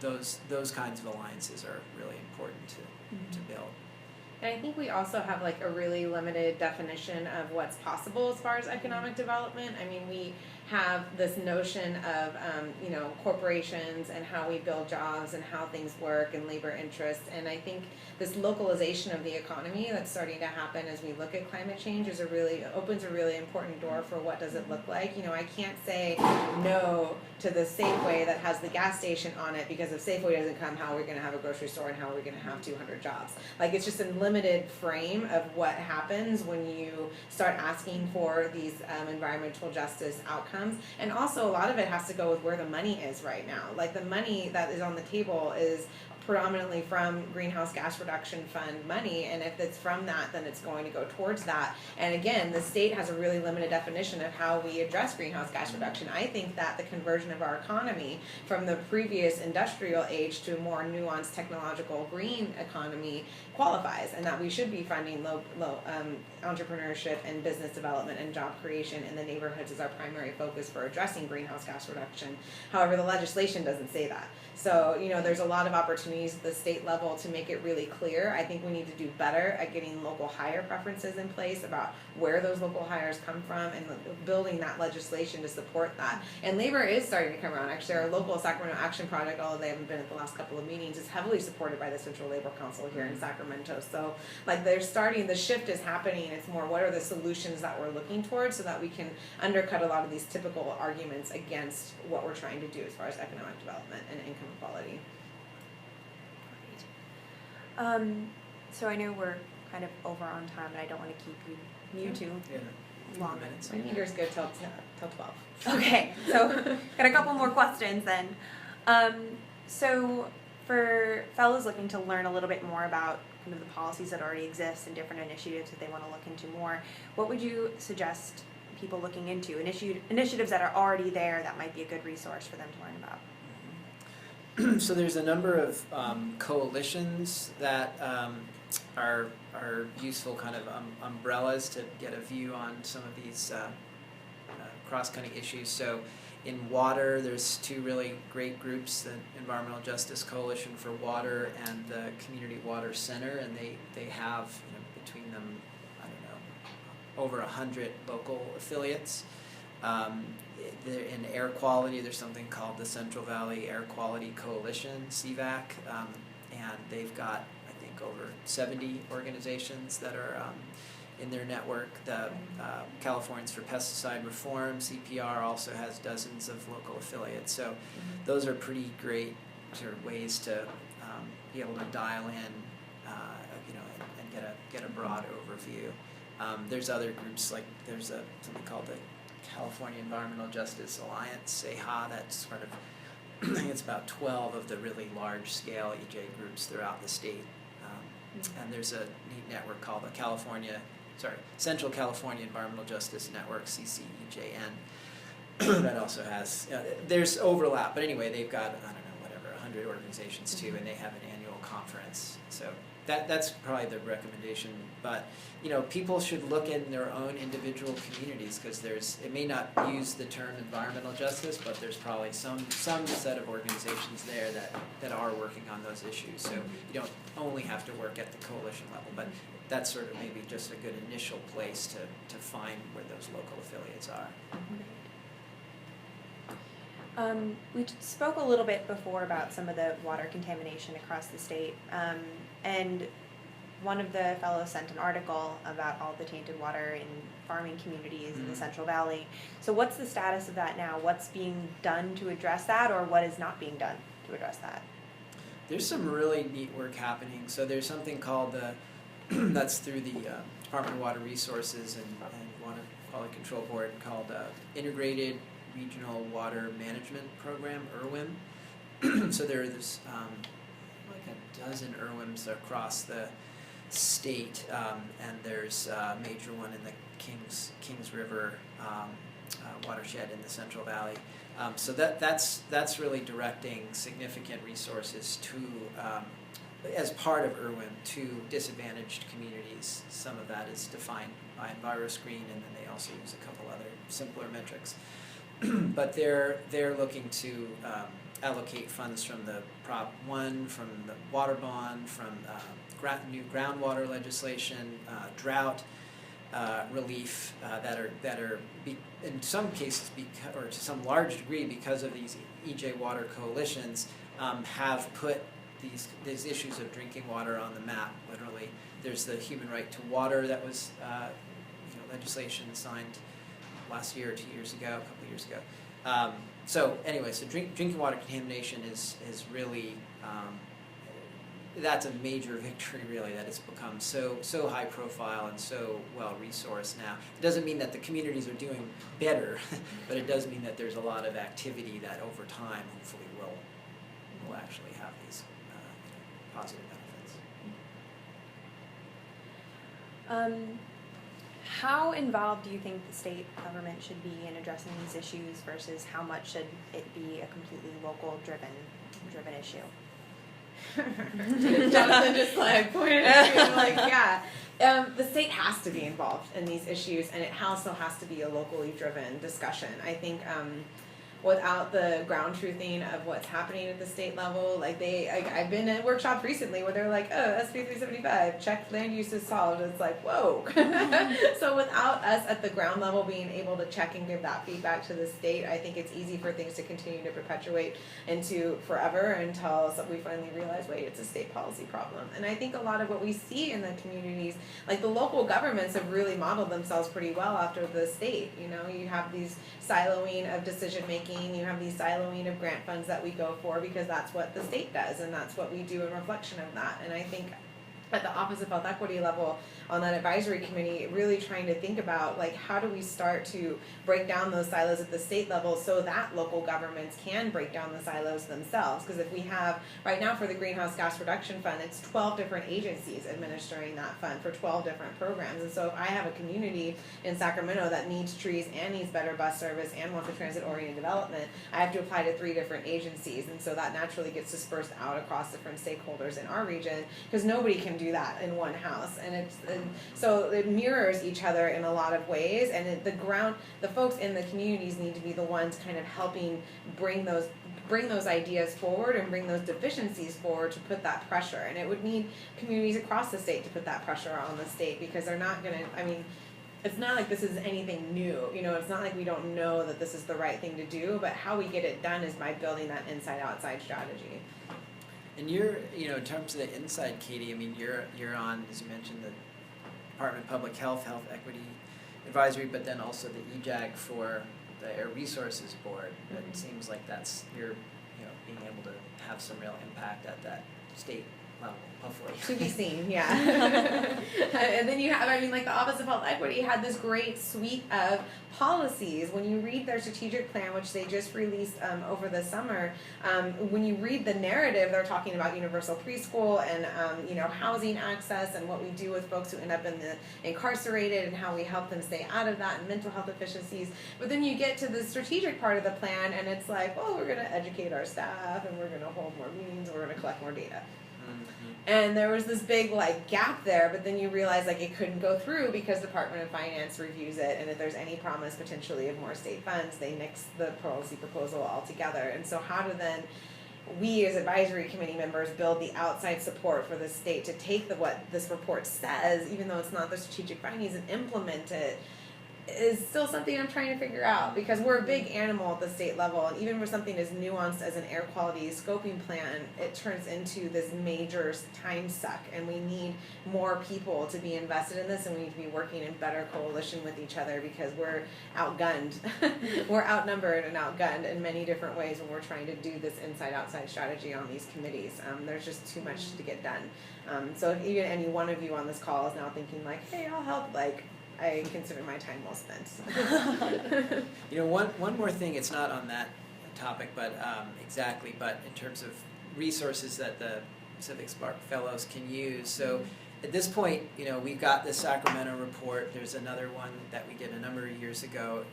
those kinds of alliances are really important to build. And I think we also have like a really limited definition of what's possible as far as economic development. We have this notion of, corporations and how we build jobs and how things work and labor interests. And I think this localization of the economy that's starting to happen as we look at climate change opens a really important door for what does it look like. I can't say no to the Safeway that has the gas station on it, because if Safeway doesn't come, how are we going to have a grocery store and how are we going to have 200 jobs? Like, it's just a limited frame of what happens when you start asking for these environmental justice outcomes. And also, a lot of it has to go with where the money is right now. Like, the money that is on the table is predominantly from greenhouse gas reduction fund money, and if it's from that, then it's going to go towards that. And again, the state has a really limited definition of how we address greenhouse gas reduction. I think that the conversion of our economy from the previous industrial age to a more nuanced technological green economy qualifies, and that we should be funding low entrepreneurship and business development and job creation in the neighborhoods as our primary focus for addressing greenhouse gas reduction. However, the legislation doesn't say that. So, there's a lot of opportunities at the state level to make it really clear. I think we need to do better at getting local hire preferences in place about where those local hires come from and building that legislation to support that. And labor is starting to come around. Actually, our local Sacramento Action Project, although they haven't been at the last couple of meetings, is heavily supported by the Central Labor Council here in Sacramento. So, the shift is happening. It's more, what are the solutions that we're looking towards so that we can undercut a lot of these typical arguments against what we're trying to do as far as economic development and income equality. So I know we're kind of over on time, and I don't want to keep you two long. Minutes. My meter's good till 12. Okay, so got a couple more questions then. So for fellows looking to learn a little bit more about kind of the policies that already exist and different initiatives that they want to look into more, what would you suggest people looking into initiatives that are already there that might be a good resource for them to learn about? So there's a number of coalitions that are useful kind of umbrellas to get a view on some of these cross-cutting issues. So in water, there's two really great groups, the Environmental Justice Coalition for Water and the Community Water Center, and they have between them, I don't know, over 100 local affiliates. In air quality, there's something called the Central Valley Air Quality Coalition, CVAC, and they've got, I think, over 70 organizations that are in their network. The Californians for Pesticide Reform, CPR, also has dozens of local affiliates. So those are pretty great sort of ways to be able to dial in, and get a broad overview. There's other groups, like there's something called the California Environmental Justice Alliance, AHA, that's sort of, I think it's about 12 of the really large-scale EJ groups throughout the state. And there's a neat network called the Central California Environmental Justice Network, CCEJN, that also has, there's overlap, but anyway, they've got, 100 organizations too, and they have an annual conference. So that's probably the recommendation, but people should look in their own individual communities, because it may not use the term environmental justice, but there's probably some set of organizations there that are working on those issues. So you don't only have to work at the coalition level, but that's sort of maybe just a good initial place to find where those local affiliates are. We spoke a little bit before about some of the water contamination across the state, and one of the fellows sent an article about all the tainted water in farming communities in the Central Valley. So what's the status of that now? What's being done to address that, or what is not being done to address that? There's some really neat work happening. So there's something called that's through the Department of Water Resources and Water Quality Control Board, called Integrated Regional Water Management Program, IRWIM. So there's like a dozen IRWIMs across the state, and there's a major one in the Kings River watershed in the Central Valley. So that's really directing significant resources to, as part of IRWIM, to disadvantaged communities. Some of that is defined by EnviroScreen, and then they also use a couple other simpler metrics. But they're looking to allocate funds from the Prop 1, from the water bond, from new groundwater legislation, drought, relief that are in some cases, or to some large degree, because of these EJ water coalitions, have put these issues of drinking water on the map. Literally, there's the human right to water that was legislation signed last year or 2 years ago, a couple of years ago. So anyway, so drinking water contamination is really that's a major victory, really, that it's become so high profile and so well resourced now. It doesn't mean that the communities are doing better, but it does mean that there's a lot of activity that over time hopefully will actually have these positive benefits. How involved do you think the state government should be in addressing these issues versus how much should it be a completely local driven issue? Jonathon just like pointed at me like, yeah. The state has to be involved in these issues, and it also has to be a locally driven discussion. I think without the ground truthing of what's happening at the state level, I've been in workshops recently where they're like, oh, SB 375, check land use is solved. It's like, whoa. So without us at the ground level being able to check and give that feedback to the state, I think it's easy for things to continue to perpetuate into forever until we finally realize, wait, it's a state policy problem. And I think a lot of what we see in the communities, like the local governments have really modeled themselves pretty well after the state. You know, you have these siloing of decision making, you have these siloing of grant funds that we go for because that's what the state does and that's what we do in reflection of that. And I think at the Office of Health Equity level on that advisory committee, really trying to think about like how do we start to break down those silos at the state level so that local governments can break down the silos themselves. Because if we have, right now for the Greenhouse Gas Reduction Fund, it's 12 different agencies administering that fund for 12 different programs. And so if I have a community in Sacramento that needs trees and needs better bus service and wants a transit-oriented development, I have to apply to 3 different agencies. And so that naturally gets dispersed out across different stakeholders in our region because nobody can do that in one house. And so it mirrors each other in a lot of ways, and the folks in the communities need to be the ones kind of helping bring those ideas forward and bring those deficiencies forward to put that pressure. And it would need communities across the state to put that pressure on the state because they're not going to, I mean, it's not like this is anything new, you know, it's not like we don't know that this is the right thing to do, but how we get it done is by building that inside-outside strategy. And you're, in terms of the inside, Katie, I mean, you're on, as you mentioned, the Department of Public Health, Health Equity Advisory, but then also the EJAG for the Air Resources Board. Mm-hmm. It seems like that's, you're, being able to have some real impact at that state level, hopefully. To be seen, yeah. And then you have, the Office of Health Equity had this great suite of policies. When you read their strategic plan, which they just released over the summer, when you read the narrative, they're talking about universal preschool and housing access and what we do with folks who end up incarcerated and how we help them stay out of that and mental health efficiencies. But then you get to the strategic part of the plan and it's like, well, we're going to educate our staff and we're going to hold more meetings, we're going to collect more data. And there was this big gap there, but then you realize it couldn't go through because the Department of Finance reviews it, and if there's any promise potentially of more state funds, they nix the policy proposal altogether. And so how do then we as advisory committee members build the outside support for the state to take what this report says, even though it's not the strategic findings, and implement it? Is still something I'm trying to figure out because we're a big animal at the state level, and even for something as nuanced as an air quality scoping plan, it turns into this major time suck, and we need more people to be invested in this, and we need to be working in better coalition with each other because we're outgunned. We're outnumbered and outgunned in many different ways when we're trying to do this inside-outside strategy on these committees. There's just too much to get done. So if even any one of you on this call is now thinking hey, I'll help, I consider my time well spent. One more thing, it's not on that topic, but exactly, but in terms of resources that the CivicSpark fellows can use. So at this point, we've got the Sacramento report. There's another one that we did a number of years ago,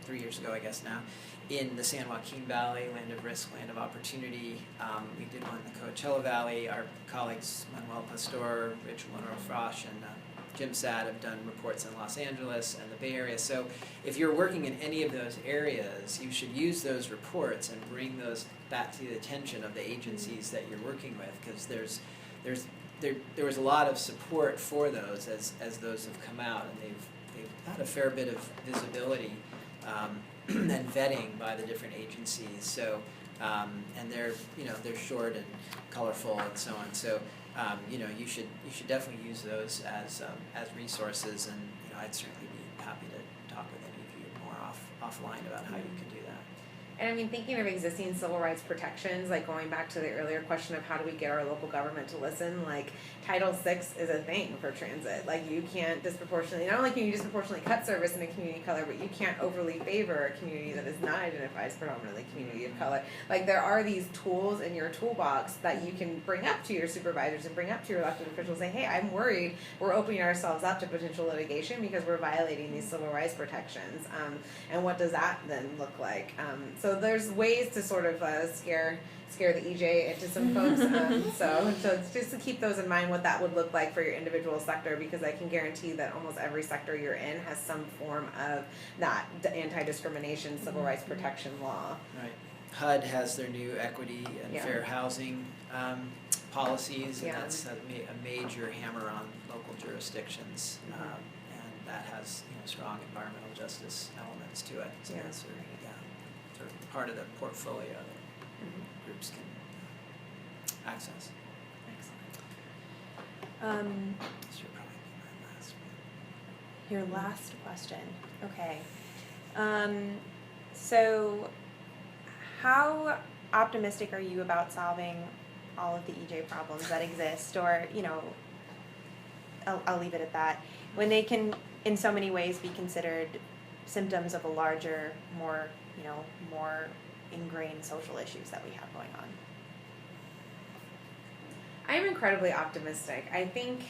3 years ago, I guess now, in the San Joaquin Valley, land of risk, land of opportunity. We did one in the Coachella Valley. Our colleagues Manuel Pastor, Rachel Monroe-Frosch, and Jim Sad have done reports in Los Angeles and the Bay Area. So if you're working in any of those areas, you should use those reports and bring those back to the attention of the agencies that you're working with, because there's there was a lot of support for those as those have come out, and they've had a fair bit of visibility and vetting by the different agencies. So and they're short and colorful and so on. So you should definitely use those as resources, and I'd certainly be happy to talk with any of you more offline about how you can do that. And I mean, thinking of existing civil rights protections, like going back to the earlier question of how do we get our local government to listen, like Title VI is a thing for transit. Like you can't disproportionately, not only can you disproportionately cut service in a community of color, but you can't overly favor a community that is not identified as predominantly community of color. Like there are these tools in your toolbox that you can bring up to your supervisors and bring up to your elected officials and say, hey, I'm worried we're opening ourselves up to potential litigation because we're violating these civil rights protections. And what does that then look like? So there's ways to sort of scare the EJ into some folks. So just to keep those in mind, what that would look like for your individual sector, because I can guarantee that almost every sector you're in has some form of that anti-discrimination civil rights protection law. Right. HUD has their new equity and fair housing policies, and that's a major hammer on local jurisdictions, and that has strong environmental justice elements to it. So that's sort of part of the portfolio that groups can access. Excellent. This should probably be my last one. Your last question. Okay. So how optimistic are you about solving all of the EJ problems that exist, or I'll leave it at that, when they can in so many ways be considered symptoms of a larger, more ingrained social issues that we have going on? I'm incredibly optimistic. I think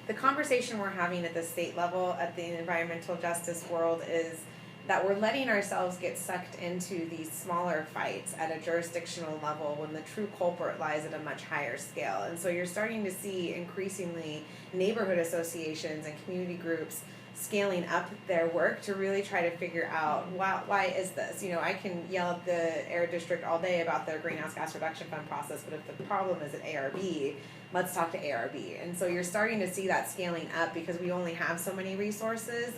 the conversation we're having at the state level, at the environmental justice world, is that we're letting ourselves get sucked into these smaller fights at a jurisdictional level when the true culprit lies at a much higher scale. And so you're starting to see increasingly neighborhood associations and community groups scaling up their work to really try to figure out why is this? I can yell at the Air District all day about their greenhouse gas reduction fund process, but if the problem is at ARB, let's talk to ARB. And so you're starting to see that scaling up because we only have so many resources.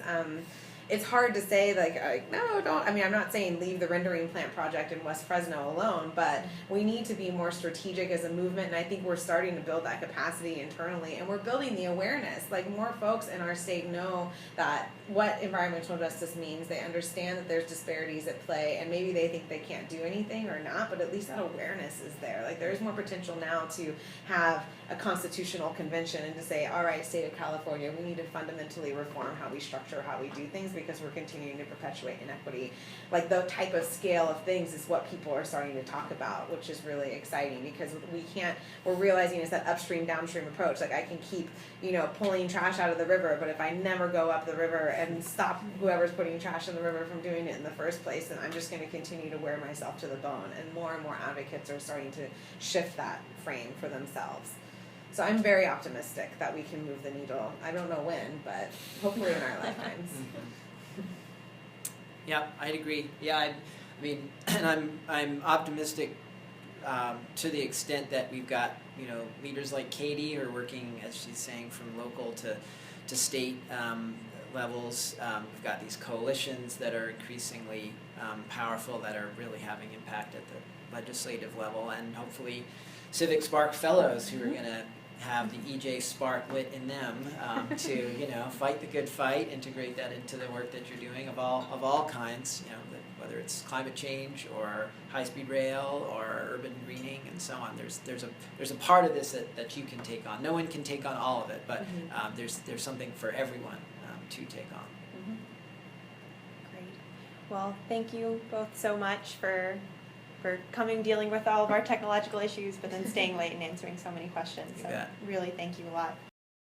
It's hard to say no, don't. I mean, I'm not saying leave the rendering plant project in West Fresno alone, but we need to be more strategic as a movement, and I think we're starting to build that capacity internally, and we're building the awareness. Like, more folks in our state know that what environmental justice means. They understand that there's disparities at play, and maybe they think they can't do anything or not, but at least that awareness is there. Like, there's more potential now to have a constitutional convention and to say, all right, state of California, we need to fundamentally reform how we structure how we do things because we're continuing to perpetuate inequity. Like, the type of scale of things is what people are starting to talk about, which is really exciting because we're realizing it's that upstream, downstream approach. Like, I can keep, pulling trash out of the river, but if I never go up the river and stop whoever's putting trash in the river from doing it in the first place, then I'm just going to continue to wear myself to the bone. And more advocates are starting to shift that frame for themselves. So I'm very optimistic that we can move the needle. I don't know when, but hopefully in our lifetimes. Yeah, I'd agree. Yeah, I mean, and I'm optimistic to the extent that we've got leaders like Katie who are working, as she's saying, from local to state levels. We've got these coalitions that are increasingly powerful, that are really having impact at the legislative level, and hopefully CivicSpark fellows who are going to have the EJ spark lit in them to fight the good fight, integrate that into the work that you're doing of all kinds, whether it's climate change or high-speed rail or urban greening and so on. There's a part of this that you can take on. No one can take on all of it, but there's something for everyone to take on. Great. Well, thank you both so much for coming, dealing with all of our technological issues, but then staying late and answering so many questions. So really, thank you a lot.